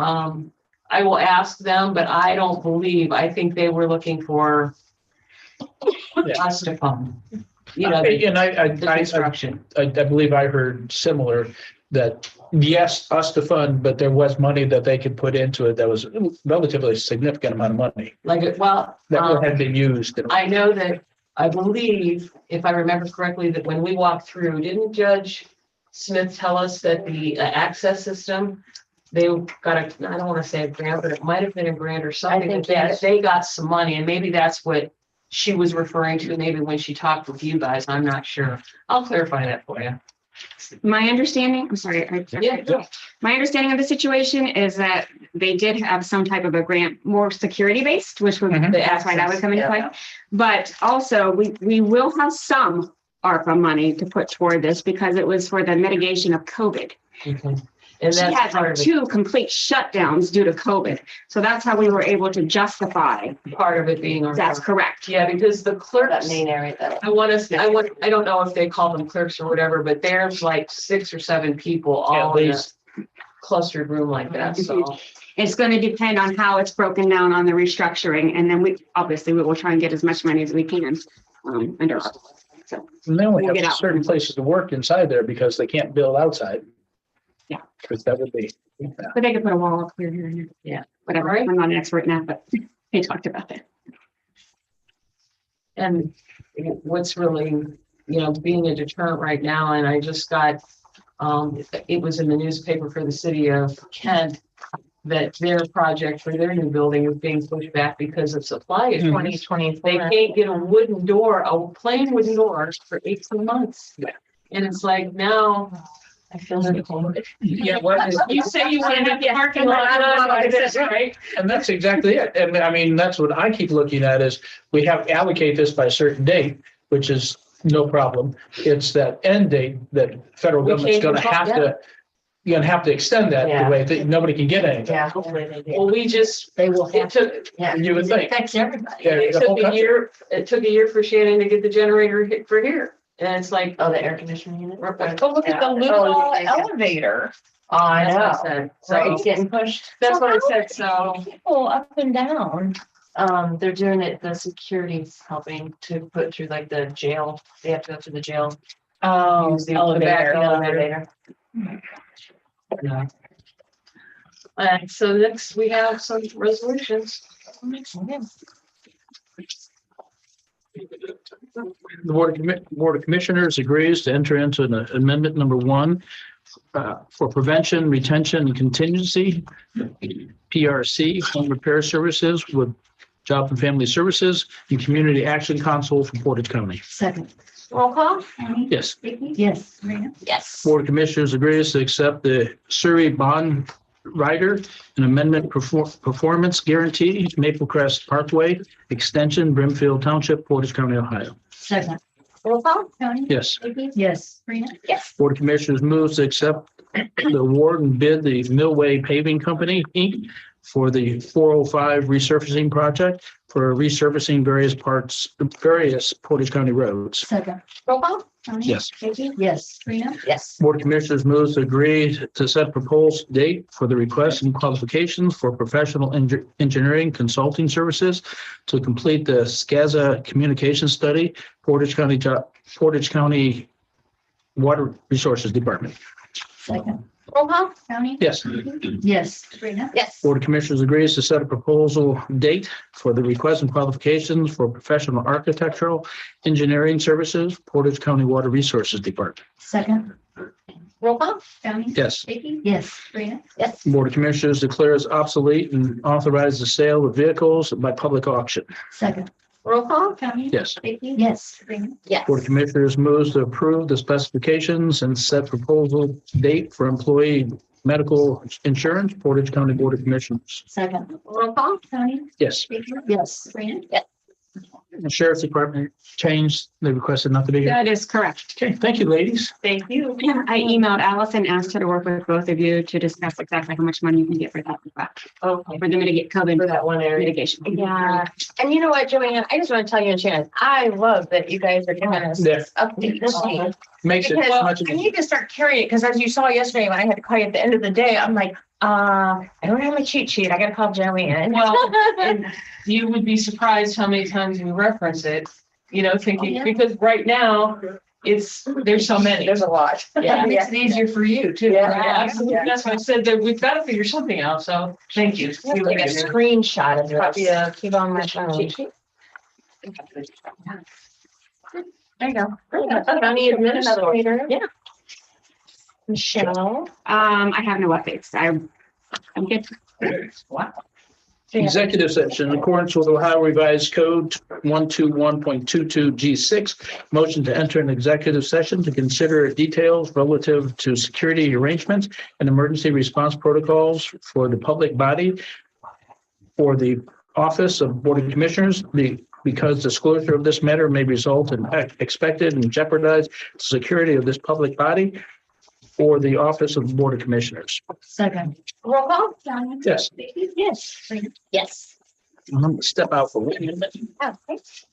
S1: I will ask them, but I don't believe, I think they were looking for us to fund, you know, the
S5: And
S1: the construction.
S5: I believe I heard similar that yes, us to fund, but there was money that they could put into it that was relatively significant amount of money
S1: Like, well,
S5: that had been used.
S1: I know that, I believe, if I remember correctly, that when we walked through, didn't Judge Smith tell us that the access system, they got a, I don't want to say a grant, but it might have been a grant or something,
S2: think,
S1: that
S2: yes.
S1: they got some money, and maybe that's what she was referring to, maybe when she talked with you guys, I'm not sure. I'll clarify that for you.
S4: My understanding, I'm sorry.
S1: Yeah.
S4: My understanding of the situation is that they did have some type of a grant, more security based, which would,
S5: Mhm.
S4: that's why that would come into play. But also, we will have some ARPA money to put toward this because it was for the mitigation of COVID.
S1: Okay. And
S4: She
S1: that's
S4: had
S1: part
S4: like
S1: of it,
S4: 2 complete shutdowns due to COVID. So that's how we were able to justify.
S1: part of it being our.
S4: That's correct.
S1: Yeah, because the
S2: That
S1: clerks,
S2: main area that.
S1: I want to, I don't know if they call them clerks or whatever, but there's like 6 or 7 people all in a
S5: least.
S1: clustered room like that, so.
S4: It's going to depend on how it's broken down on the restructuring. And then we will try and get as much money as we can under ARPA. So,
S5: And they only
S4: We'll get
S5: have
S4: out.
S5: certain places to work inside there because they can't build outside.
S4: Yeah.
S5: Because that would be.
S4: but they could put a wall up here and there.
S1: Yeah.
S4: Whatever.
S1: Alright.
S4: I'm not an expert in that, but they talked about that.
S1: And what's really, you know, being a deterrent right now, and I just got, it was in the newspaper for the city of Kent that their project for their new building is being pushed back because of supply issues.
S2: 2024.
S1: They can't get a wooden door, a plain wooden door for 18 months.
S5: Yeah.
S1: And it's like now,
S2: I feel so cold.
S5: Yeah, what is,
S1: you say you want to make the parking lot, right?
S5: and that's exactly it. And I mean, that's what I keep looking at is we have to allocate this by a certain date, which is no problem. It's that end date that federal
S1: We
S5: government's
S1: can't
S5: gonna
S1: control-
S5: have to, you're gonna have to extend that
S2: Yeah.
S5: the way that nobody can get anything.
S2: Yeah, hopefully they do.
S1: Well, we just,
S6: They will
S1: it
S6: have,
S1: took,
S2: Yeah.
S5: You would
S2: It
S5: think.
S2: affects everybody.
S5: Yeah,
S1: it
S5: the whole
S1: took a
S5: country.
S1: year, it took a year for Shannon to get the generator hit for here. And it's like,
S2: Oh, the air conditioning unit?
S1: But
S6: look at the
S2: Oh,
S6: little
S2: yeah.
S6: elevator.
S2: I
S1: that's what I
S2: know.
S1: said.
S2: So
S1: So
S2: it's getting pushed.
S1: that's what I said, so.
S6: People up and down.
S2: They're doing it, the security's helping to put through like the jail. They have to go through the jail.
S6: Oh,
S1: Use the back
S6: elevator.
S1: Yeah. And so next we have some resolutions.
S5: The Board of Commissioners agrees to enter into an amendment number 1 for prevention, retention, and contingency, PRC, home repair services with Job and Family Services and Community Action Council for Portage County.
S6: Second.
S2: Roll call?
S5: Yes.
S6: Yes.
S2: Yes.
S5: Board of Commissioners agrees to accept the Surrey Bond Rider and Amendment Performance Guarantee, Maple Crest Parkway Extension, Brimfield Township, Portage County, Ohio.
S6: Second.
S2: Roll call?
S5: Yes.
S6: Yes.
S2: Yes.
S5: Board of Commissioners moves to accept the award and bid the Millway Paving Company, Inc. for the 405 resurfacing project for resurfacing various Portage County roads.
S6: Second.
S2: Roll call?
S5: Yes.
S6: Yes.
S2: Yes.
S5: Board of Commissioners moves to agree to set proposed date for the request and qualifications for professional engineering consulting services to complete the SCAZA communication study, Portage County Water Resources Department.
S6: Second.
S2: Roll call?
S5: Yes.
S6: Yes.
S2: Yes.
S5: Board of Commissioners agrees to set a proposal date for the request and qualifications for professional architectural engineering services, Portage County Water Resources Department.
S6: Second.
S2: Roll call?
S5: Yes.
S6: Yes.
S2: Yes.
S5: Board of Commissioners declares obsolete and authorize the sale of vehicles by public auction.
S6: Second.
S2: Roll call?
S5: Yes.
S6: Yes.
S2: Yes.
S5: Board of Commissioners moves to approve the specifications and set proposal date for employee medical insurance, Portage County Board of Commissioners.
S6: Second.
S2: Roll call?
S5: Yes.
S6: Yes.
S2: Yes.
S5: The Sheriff's Department changed, they requested not to be here.
S4: That is correct.
S5: Okay, thank you, ladies.
S2: Thank you.
S4: I emailed Allison, asked her to work with both of you to discuss exactly how much money you can get for that,
S2: Okay.
S4: for the mitigate COVID
S2: For that one area.
S4: mitigation.
S2: Yeah, and you know what, Joanne, I just want to tell you and Shannon, I love that you guys are giving us
S5: Yeah.
S2: this update this week.
S5: Makes it
S2: Because
S5: much.
S2: I need to start carrying it, because as you saw yesterday, when I had to call you at the end of the day, I'm like, I don't have my cheat sheet. I gotta call Joanne.
S1: Well, and you would be surprised how many times we reference it, you know, thinking,
S2: yeah.
S1: because right now, there's so many.
S2: There's a lot.
S1: Yeah, it makes it easier for you too.
S2: Yeah.
S1: Absolutely.
S2: Yeah.
S1: That's why I said that we've got to figure something out. So thank you.
S2: Take a screenshot of this.
S1: Yeah.
S2: Keep on my phone. There you go. County administrator. Yeah. Michelle.
S4: I have no updates. I'm good.
S1: Wow.
S5: Executive session in accordance with Ohio Revised Code 121.22 G6. Motion to enter an executive session to consider details relative to security arrangements and emergency response protocols for the public body for the Office of Board of Commissioners, because disclosure of this matter may result in expected and jeopardize the security of this public body or the Office of the Board of Commissioners.
S6: Second.
S2: Roll call.
S5: Yes,
S2: Yes. Yes.
S5: I'm gonna step out for 1 minute.
S2: Oh, thanks.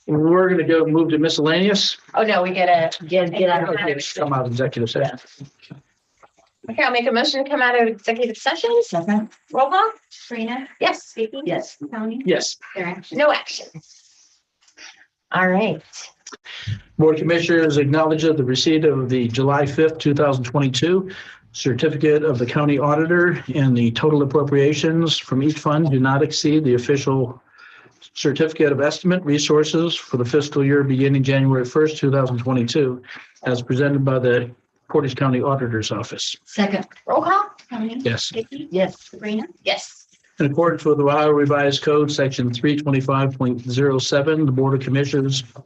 S5: We're gonna go move to miscellaneous.
S2: Oh, no, we get
S6: Get out of here.
S5: Come out of executive session.
S2: Okay, I'll make a motion to come out of executive session.
S6: Second,
S2: Roll call?
S4: Sabrina,
S2: Yes.
S4: Vicky.
S6: yes.
S4: Tony.
S5: Yes.
S4: Their action.
S2: No action. All right.
S5: Board of Commissioners acknowledges the receipt of the July 5th, 2022 certificate of the county auditor, and the total appropriations from each fund do not exceed the official certificate of estimate resources for the fiscal year beginning January 1st, 2022, as presented by the Portage County Auditor's Office.
S6: Second,
S2: Roll call?
S4: Tony.
S5: Yes.
S4: Vicky.
S6: yes.
S4: Sabrina.
S2: Yes.
S5: In accordance with the Ohio Revised Code, Section 325.07, the Board of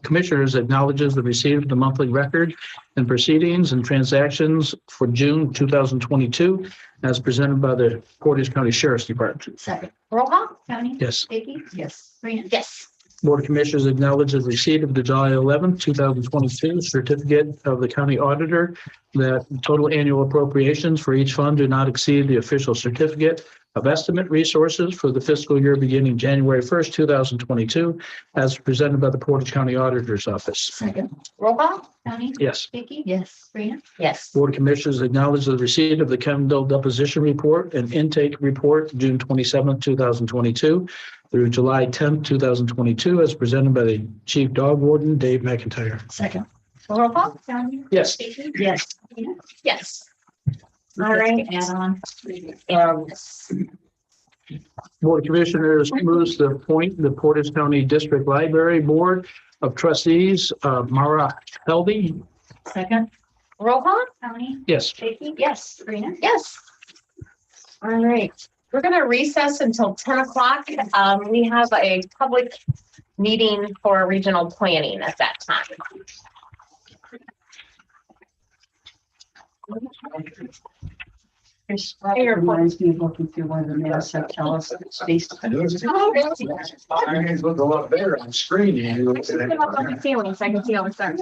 S5: Commissioners acknowledges the receipt of the monthly record and proceedings and transactions for June 2022 as presented by the Portage County Sheriff's Department.
S6: Second,
S2: Roll call?
S4: Tony.
S5: Yes.
S4: Vicky.
S6: yes.
S4: Sabrina.
S2: Yes.
S5: Board of Commissioners acknowledges receipt of the July 11th, 2022 certificate of the county auditor that total annual appropriations for each fund do not exceed the official certificate of estimate resources for the fiscal year beginning January 1st, 2022, as presented by the Portage County Auditor's Office.
S6: Second,
S2: Roll call?
S4: Tony.
S5: Yes.
S4: Vicky.
S6: yes.
S4: Sabrina.
S2: Yes.
S5: Board of Commissioners acknowledge the receipt of the Kendall deposition report and intake report June 27th, 2022 through July 10th, 2022, as presented by the Chief Dog Warden, Dave McIntyre.
S6: Second,
S2: Roll call?
S4: Tony.
S5: Yes.
S4: Vicky.
S6: yes.
S4: Sabrina.
S2: Yes. All right.
S6: Add on.
S5: Board of Commissioners moves to appoint the Portage County District Library Board of Trustees, Mara Heldy.
S6: Second,
S2: Roll call?
S4: Tony.
S5: Yes.
S4: Vicky.
S2: Yes.
S4: Sabrina.
S2: Yes. All right. We're going to recess until 10 o'clock. We have a public meeting for regional planning at that time.
S6: reminds me of looking through one of the maps that tell us space.
S2: Oh, really?
S7: Our hands look a lot better on screen. You look at
S4: Put them up on the ceiling so I can see all the stars.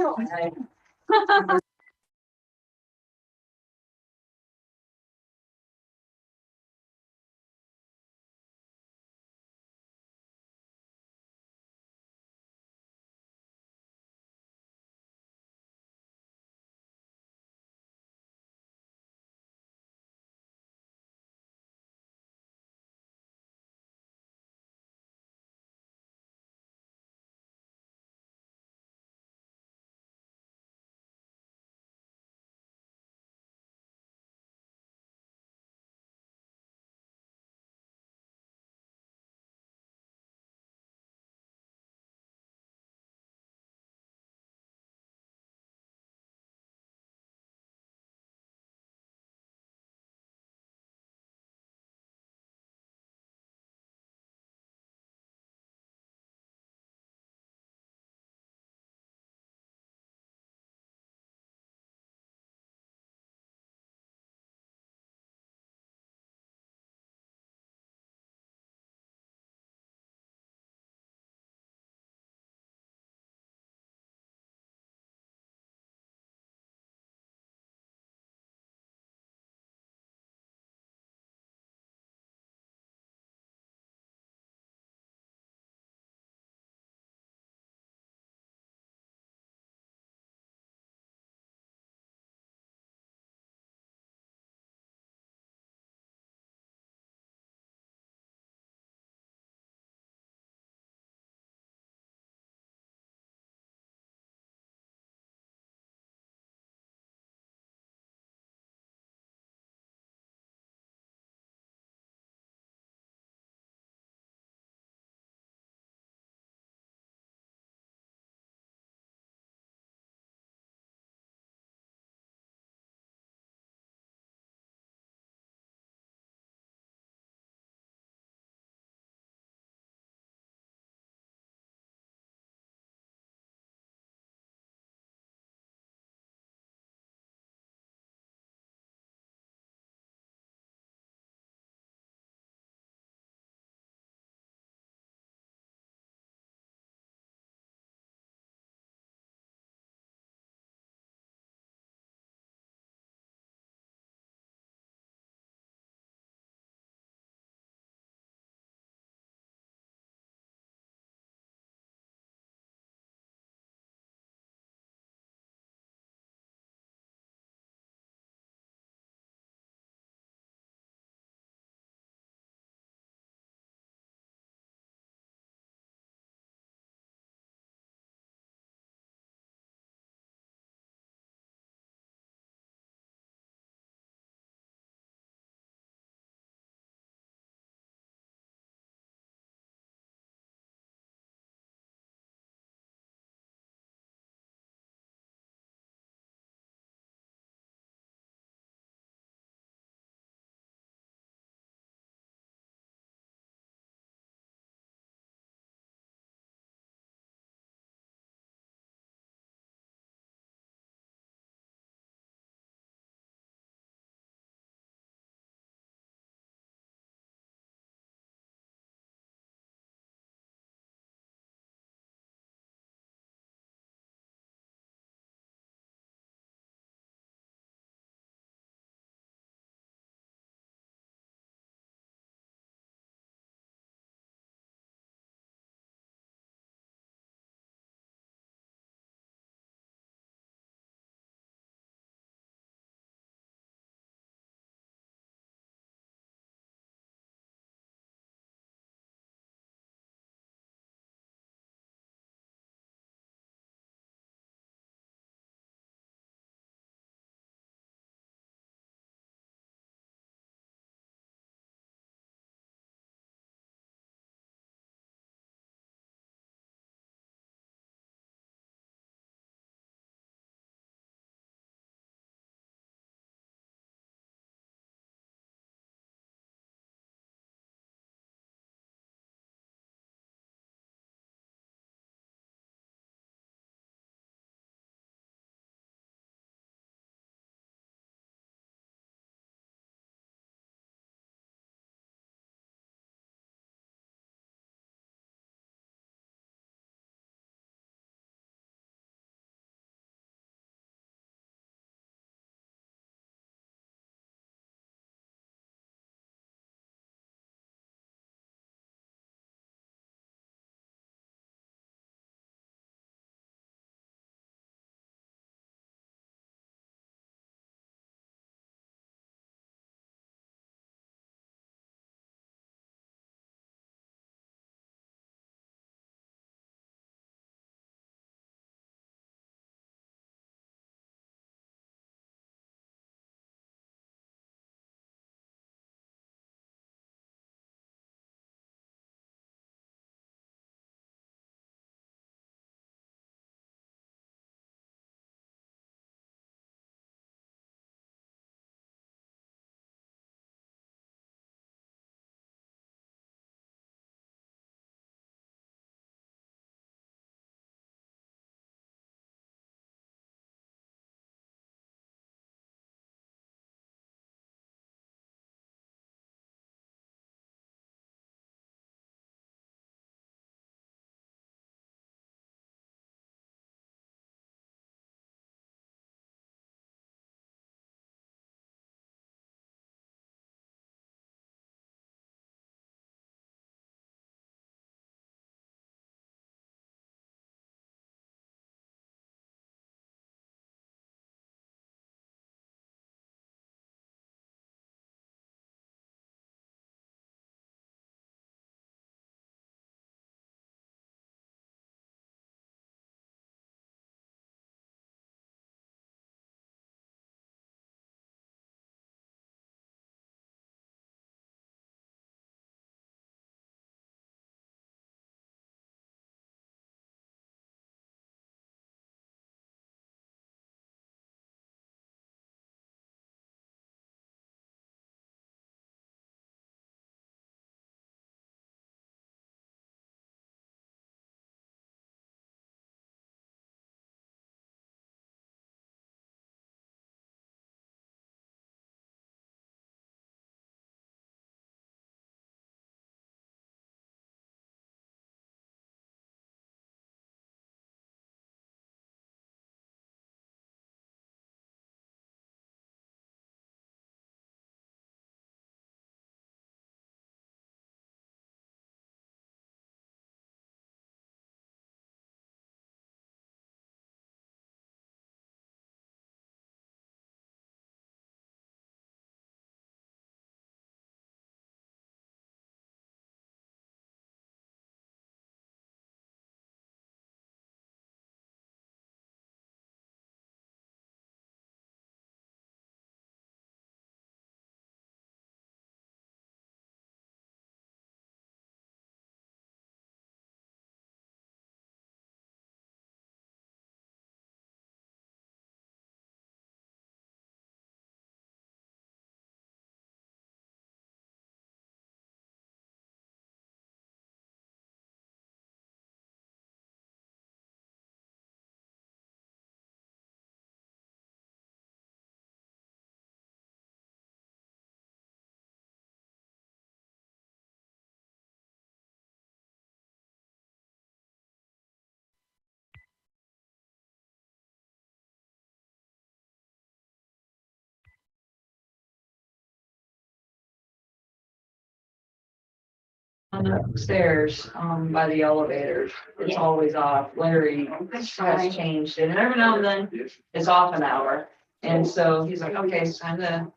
S1: On the stairs, by the elevators, it's always off. Larry has changed it, and every now and then it's off an hour. And so he's like, okay, it's time to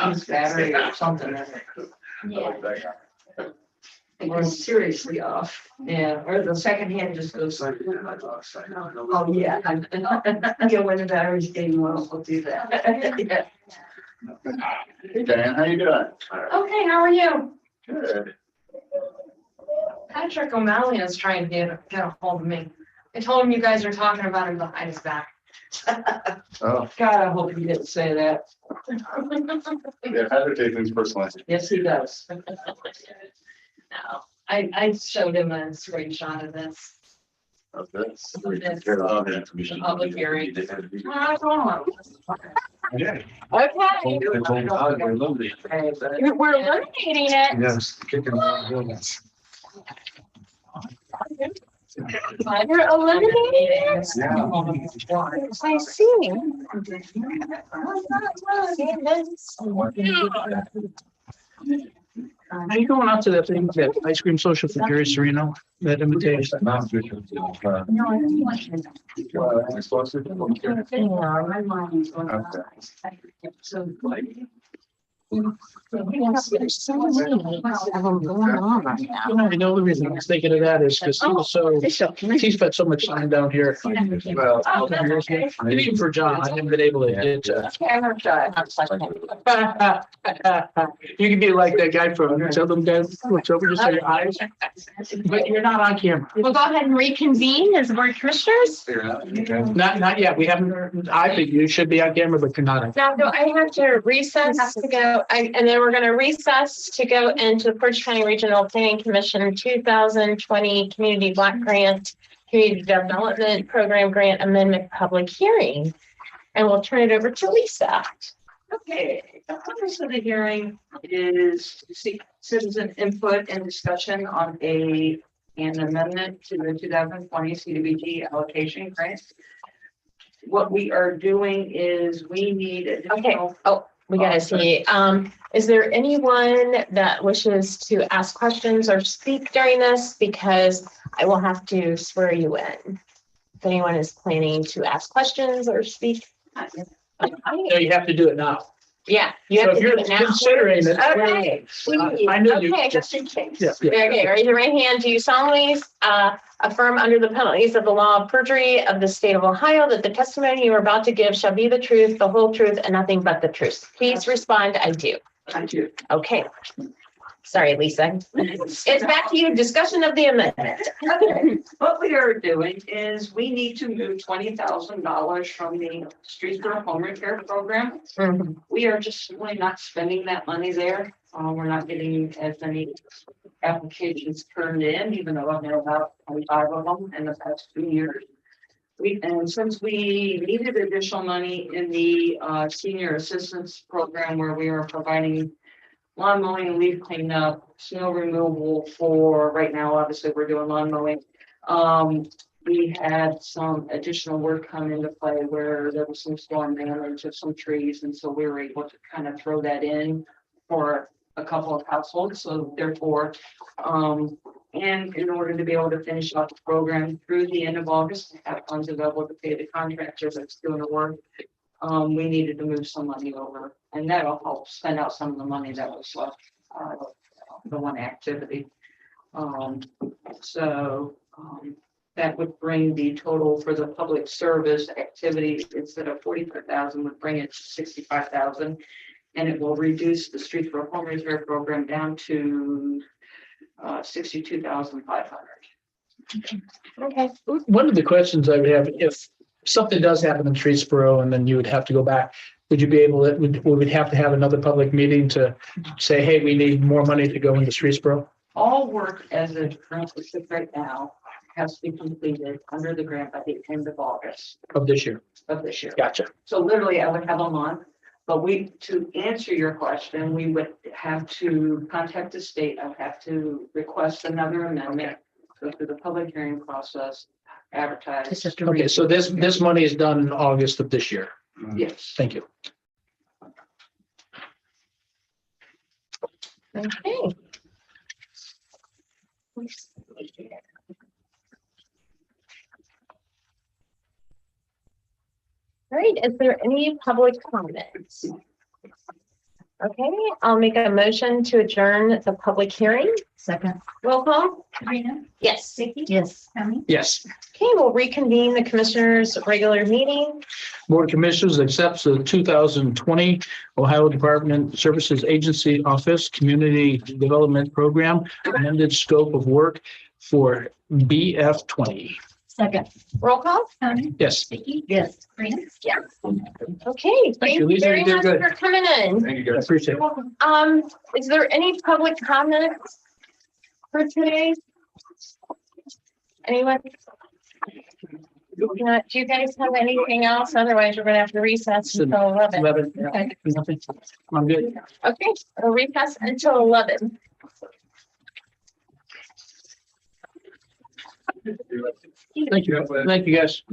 S1: use battery or something. It was seriously off. Yeah, or the second hand just goes like. Oh, yeah. Yeah, when the battery's getting low, we'll do that. Yeah.
S7: Hey, Dan, how you doing?
S2: Okay, how are you?
S7: Good.
S2: Patrick O'Malley is trying to get a hold of me. I told him you guys are talking about him behind his back.
S7: Oh,
S1: God, I hope you didn't say that.
S7: yeah, Patrick takes things personally.
S1: Yes, he does.
S2: No, I showed him a screenshot of this.
S7: Of this.
S2: Yes.
S7: Public
S2: hearing.
S7: Yeah.
S2: Okay,
S7: We're limited.
S2: we're eliminating it.
S7: Yes, kicking around buildings.
S2: You're eliminating it.
S7: Yeah.
S2: I see.
S5: Are you going out to that thing, that ice cream social for Jerry Serino, that invitation?
S7: Not official. You're supposed to? Okay.
S5: I know the reason I was thinking of that is because he was so, he spent so much time down here.
S7: Well,
S5: And even for John, I haven't been able to get, you can be like that guy from, tell them guys, what's over just your eyes, but you're not on camera.
S2: We'll go ahead and reconvene as board commissioners.
S5: Not yet. We haven't, I think you should be on camera, but you're not.
S2: Now, do I have to recess to go, and then we're going to recess to go into the Portage County Regional Planning Commission 2020 Community Block Grant, Community Development Program Grant Amendment Public Hearing. And we'll turn it over to Lisa.
S1: Okay, the purpose of the hearing is to seek citizen input and discussion on an amendment to the 2020 CDBG allocation grant. What we are doing is we need additional.
S2: Oh, we gotta see. Is there anyone that wishes to ask questions or speak during this? Because I will have to swear you in. If anyone is planning to ask questions or speak.
S5: No, you have to do it now.
S2: Yeah. You
S5: So
S2: have
S5: if
S2: to do
S5: you're
S2: it now.
S5: considering it.
S2: Okay.
S5: I knew you.
S2: Okay, just in case.
S5: Yeah, yeah.
S2: Okay, raise your right hand. Do you solemnly affirm under the penalties of the law of perjury of the state of Ohio that the testimony you are about to give shall be the truth, the whole truth, and nothing but the truth? Please respond, I do.
S1: I do.
S2: Okay. Sorry, Lisa. It's back to you. Discussion of the amendment.
S1: Okay, what we are doing is we need to move $20,000 from the Streetsboro Home Repair Program.
S2: Mhm.
S1: We are just really not spending that money there. We're not getting as many applications turned in, even though I've had about 25 of them in the past 2 years. And since we needed additional money in the senior assistance program where we are providing lawn mowing and leaf cleanup, snow removal for, right now, obviously, we're doing lawn mowing. We had some additional work come into play where there was some storm damage of some trees, and so we were able to kind of throw that in for a couple of households, so therefore, and in order to be able to finish out the program through the end of August, have funds available to pay the contractors that's doing the work, we needed to move some money over, and that'll help spend out some of the money that was left, the one activity. That would bring the total for the public service activity, instead of 45,000, would bring it to 65,000. And it will reduce the Streetsboro Home Repair Program down to 62,500.
S2: Okay.
S5: One of the questions I would have, if something does happen in Streetsboro and then you would have to go back, would you be able to, we would have to have another public meeting to say, hey, we need more money to go into Streetsboro?
S1: All work as it currently sits right now has to be completed under the grant by the end of August
S5: Of this year.
S1: of this year.
S5: Gotcha.
S1: So literally I would have a month, but to answer your question, we would have to contact the state. I would have to request another amendment, go through the public hearing process, advertise.
S5: Okay, so this money is done in August of this year.
S1: Yes.
S5: Thank you.
S2: Okay. Right, is there any public comments? Okay, I'll make a motion to adjourn the public hearing.
S6: Second.
S2: Roll call?
S8: Sabrina,
S2: Yes.
S8: Vicky,
S6: Yes.
S8: Tony,
S5: Yes.
S2: Okay, we'll reconvene the commissioners' regular meeting.
S5: Board of Commissioners accepts the 2020 Ohio Department Services Agency Office Community Development Program amended scope of work for BF 20.
S6: Second.
S2: Roll call?
S8: Tony,
S5: Yes.
S8: Vicky,
S6: Yes.
S8: Sabrina.
S2: Yes. Okay, thank you
S5: Lisa.
S2: very
S5: You did
S2: much
S5: good.
S2: for coming in.
S7: Thank you
S5: I
S7: guys.
S5: appreciate it.
S2: Is there any public comments for today? Anyone? Do you guys have anything else? Otherwise, we're gonna have to recess until 11.
S5: 11. Yeah. Nothing. I'm good.
S2: Okay, we'll recess until 11.
S5: Thank you. Thank you, guys.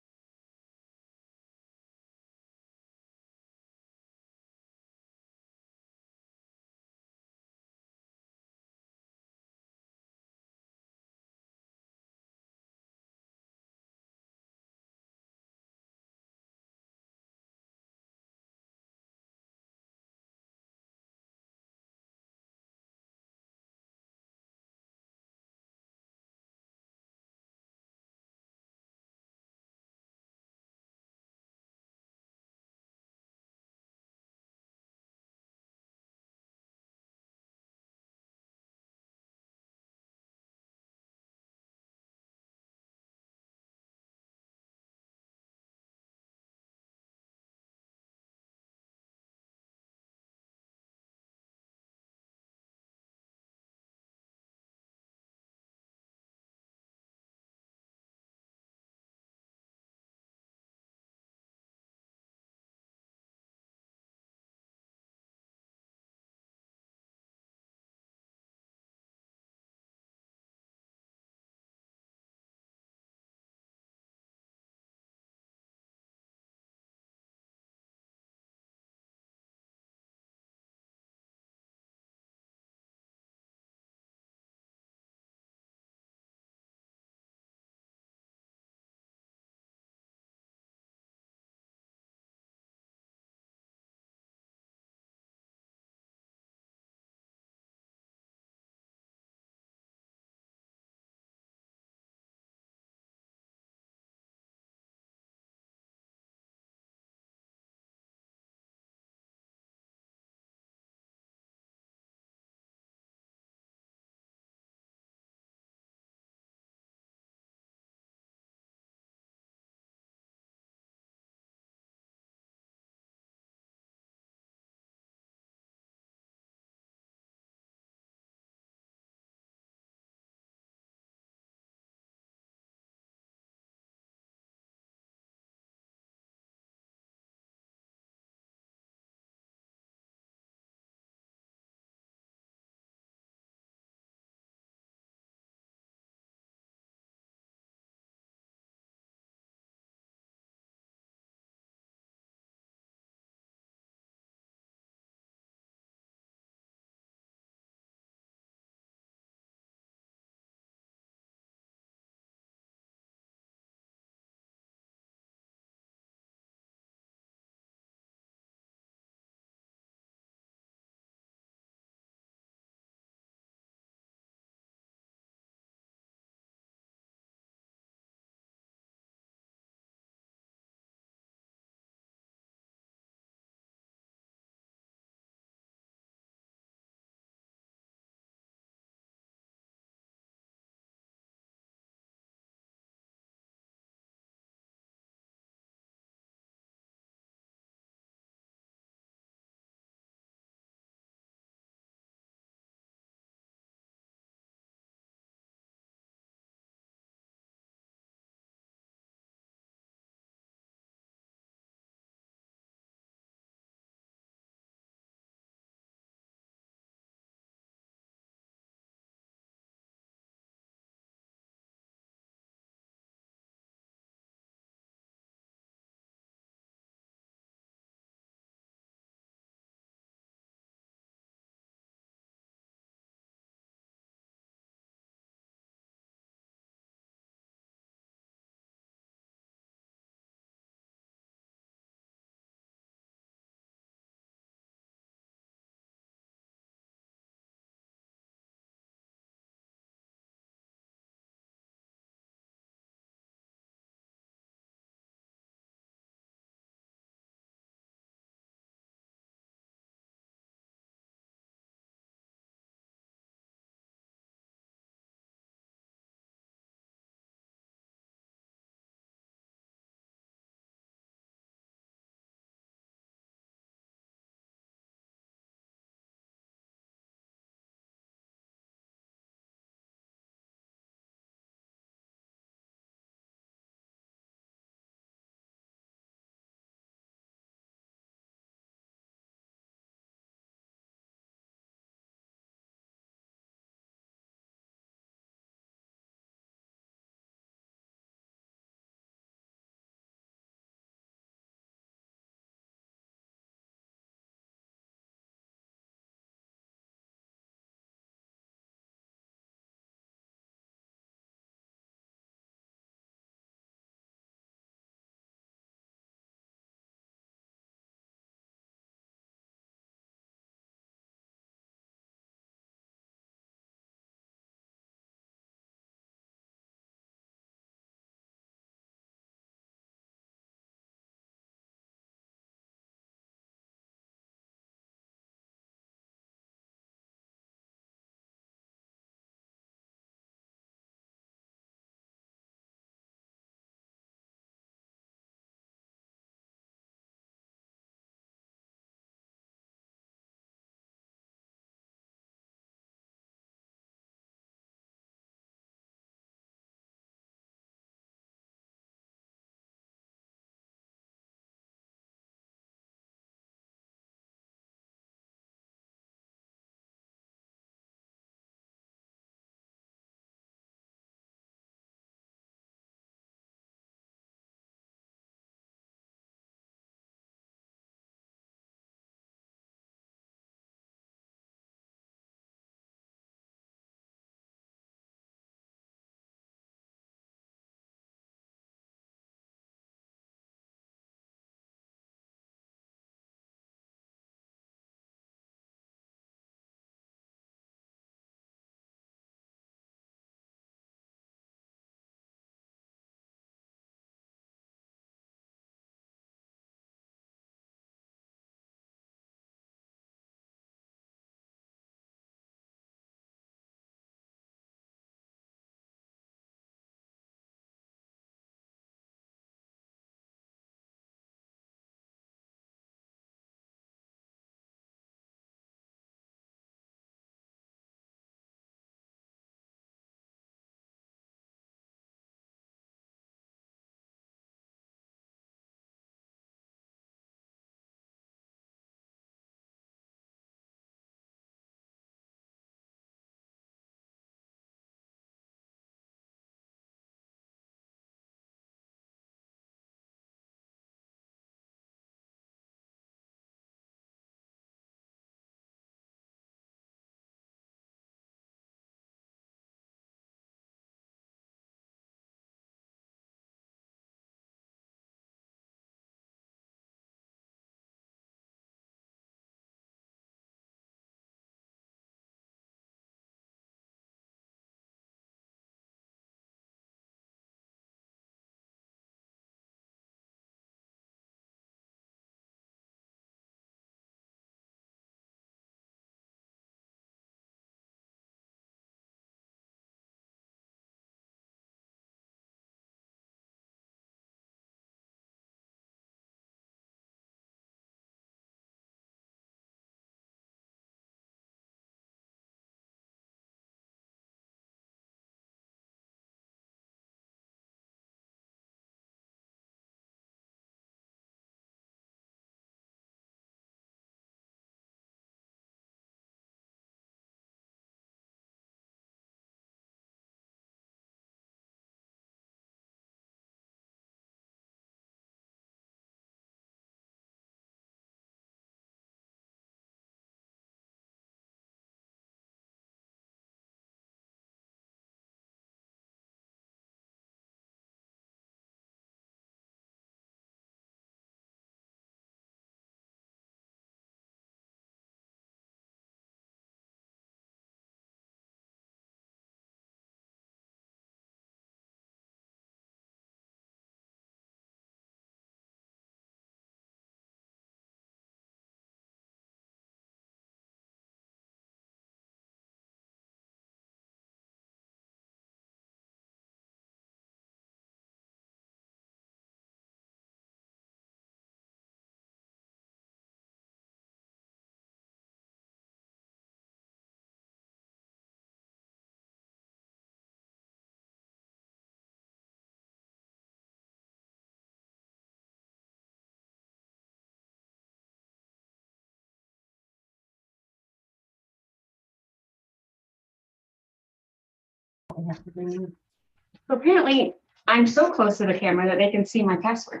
S4: Apparently, I'm so close to the camera that they can see my password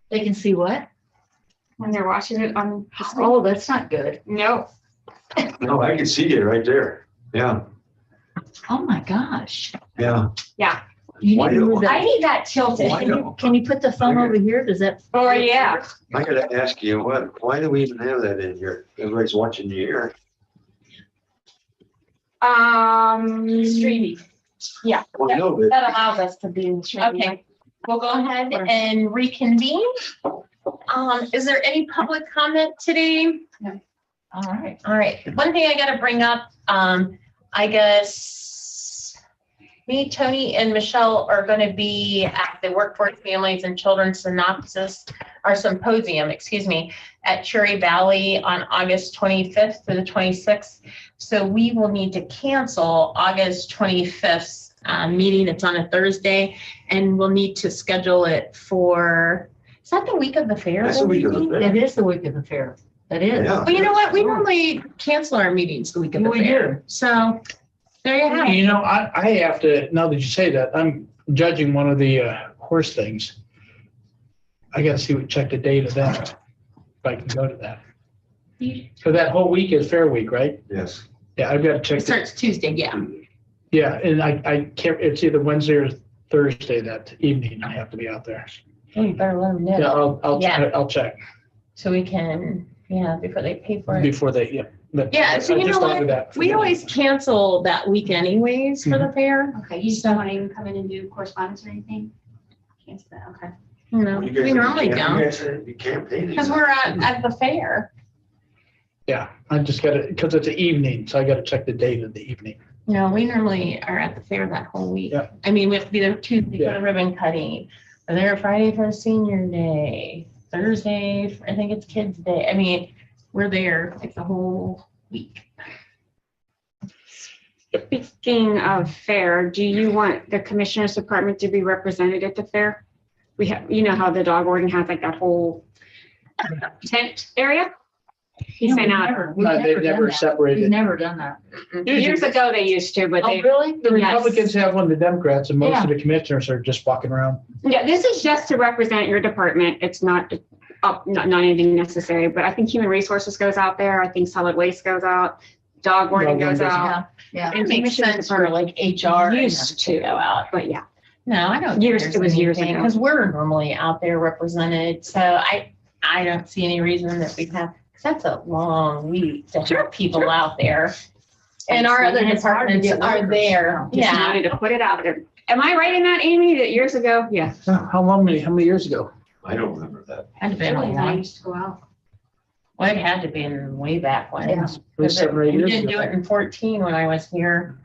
S6: They can see what?
S4: when they're watching it on.
S6: Oh, that's not good.
S4: No,
S7: No, I can see it right there. Yeah,
S6: Oh, my gosh.
S7: yeah.
S6: You
S7: Why
S6: need to
S7: don't-
S6: move
S4: I
S6: that.
S4: need that tilted.
S7: Why don't-
S6: Can you put the phone over here? Does that?
S4: Oh, yeah.
S7: I gotta ask you, why do we even have that in here? Everybody's watching the air.
S2: Streaming.
S7: Well, no, but
S2: That allows us to be in streaming. Okay, we'll go ahead and reconvene. Is there any public comment today?
S6: All right.
S2: All right, one thing I gotta bring up, I guess me, Tony, and Michelle are gonna be at the Workforce Families and Children's Synopsis, or Symposium, excuse me, at Cherry Valley on August 25th to the 26th. So we will need to cancel August 25th meeting. It's on a Thursday, and we'll need to schedule it for, is that the week of the fair?
S7: that's the week of the fair.
S6: It is the week of the fair. That is.
S7: Yeah.
S2: Well, you know what? We normally cancel our meetings the week of the
S6: We
S2: fair. So there you have it.
S5: You know, I have to, now that you say that, I'm judging one of the horse things. I gotta check the date of that, if I can go to that. So that whole week is Fair Week, right?
S7: Yes.
S5: Yeah, I've got to check.
S2: It starts Tuesday, yeah.
S5: Yeah, and I can't, it's either Wednesday or Thursday that evening I have to be out there.
S2: Oh, you better let them
S5: Yeah,
S2: know.
S5: I'll check
S2: So we can, before they pay for it.
S5: before they, yeah. But
S2: Yeah, so
S5: I
S2: you
S5: just
S2: know
S5: thought of
S2: what?
S5: that.
S2: We always cancel that week anyways for the fair.
S4: Okay, you just don't want to even come in and do correspondence or anything? Cancel that, okay.
S2: No,
S7: You guys-
S2: we normally
S7: you
S2: don't
S7: guys are campaigning.
S2: because we're at the fair.
S5: Yeah, I just gotta, because it's an evening, so I gotta check the date of the evening.
S2: No, we normally are at the fair that whole week.
S5: Yeah.
S2: I mean, we have to be there Tuesday for
S5: Yeah.
S2: the ribbon cutting. We're there Friday for senior day, Thursday, I think it's kids' day. I mean, we're there like the whole week.
S4: Speaking of fair, do you want the commissioner's department to be represented at the fair? We have, you know how the dog warden has like that whole tent area? He
S6: No,
S4: sent
S6: we've
S4: out,
S6: never- we've
S5: They've
S6: done
S5: never
S6: that. We've
S5: separated.
S6: never done that.
S4: years ago they used to, but
S6: Oh,
S4: they,
S6: really?
S5: The
S4: Yes.
S5: Republicans have one, the Democrats, and most
S6: Yeah.
S5: of the commissioners are just walking around.
S4: yeah, this is just to represent your department. It's not, not anything necessary, but I think human resources goes out there. I think solid waste goes out. Dog warden
S5: Dog
S4: goes
S5: warden
S4: out,
S6: Yeah.
S2: It makes sense for like HR and
S4: Used
S2: to go out.
S4: but yeah.
S2: No, I don't.
S4: It was years ago.
S2: Because we're normally out there represented, so I don't see any reason that we have, because that's a long week to have people out there. And our other
S6: And it's hard to
S2: departments
S6: get
S2: are
S6: workers.
S2: there,
S4: Just
S2: yeah.
S4: wanted to put it out there. Am I right in that, Amy, that years ago? Yeah.
S5: How many years ago?
S7: I don't remember that.
S2: Had to be a long
S4: I
S2: time.
S4: used to go out.
S2: Well, it had to be in way back when.
S6: Yeah.
S5: It was
S2: Because
S5: 7 or 8
S2: we
S5: years
S2: didn't do
S5: ago.
S2: it in 14 when I was here.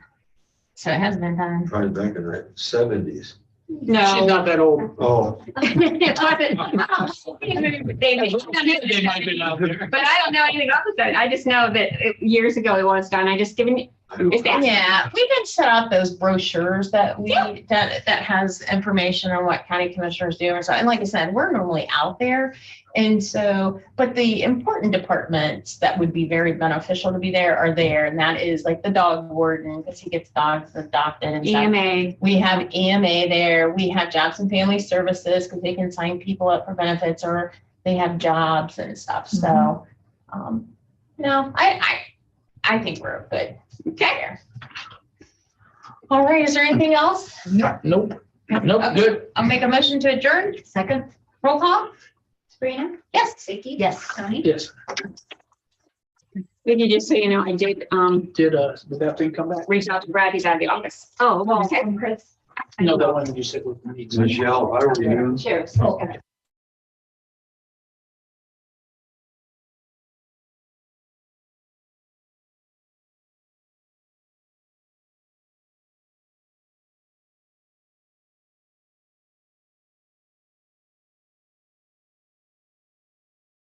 S2: So it has been done.
S7: Probably back in the 70s.
S5: She's
S4: No.
S5: not that old.
S7: Oh,
S4: It wasn't. They may-
S5: They might have been out there.
S4: But I don't know anything about that. I just know that years ago it was done. I just given,
S7: I don't
S4: Is that-
S2: Yeah, we can set out those brochures that that has information on what county commissioners do and so, and like I said, we're normally out there. And so, but the important departments that would be very beneficial to be there are there, and that is like the dog warden, because he gets dogs adopted and stuff.
S4: EMA.
S2: We have EMA there, we have Jobs and Family Services, because they can sign people up for benefits or they have jobs and stuff, so. No, I think we're good. Okay. All right, is there anything else?
S5: Nope. Nope, good.
S2: I'll make a motion to adjourn.
S6: Second?
S2: Roll call?
S4: Sabrina?
S2: Yes.
S4: Vicky?
S6: Yes.
S4: Tony?
S5: Yes.
S4: Vicky, just so you know, I did,
S5: Did that thing come back?
S4: reach out to Brad. He's out of the office. Oh, well, okay.
S5: No, that one you said. would need to-
S7: Michelle, how are you?
S4: Cheers. Okay.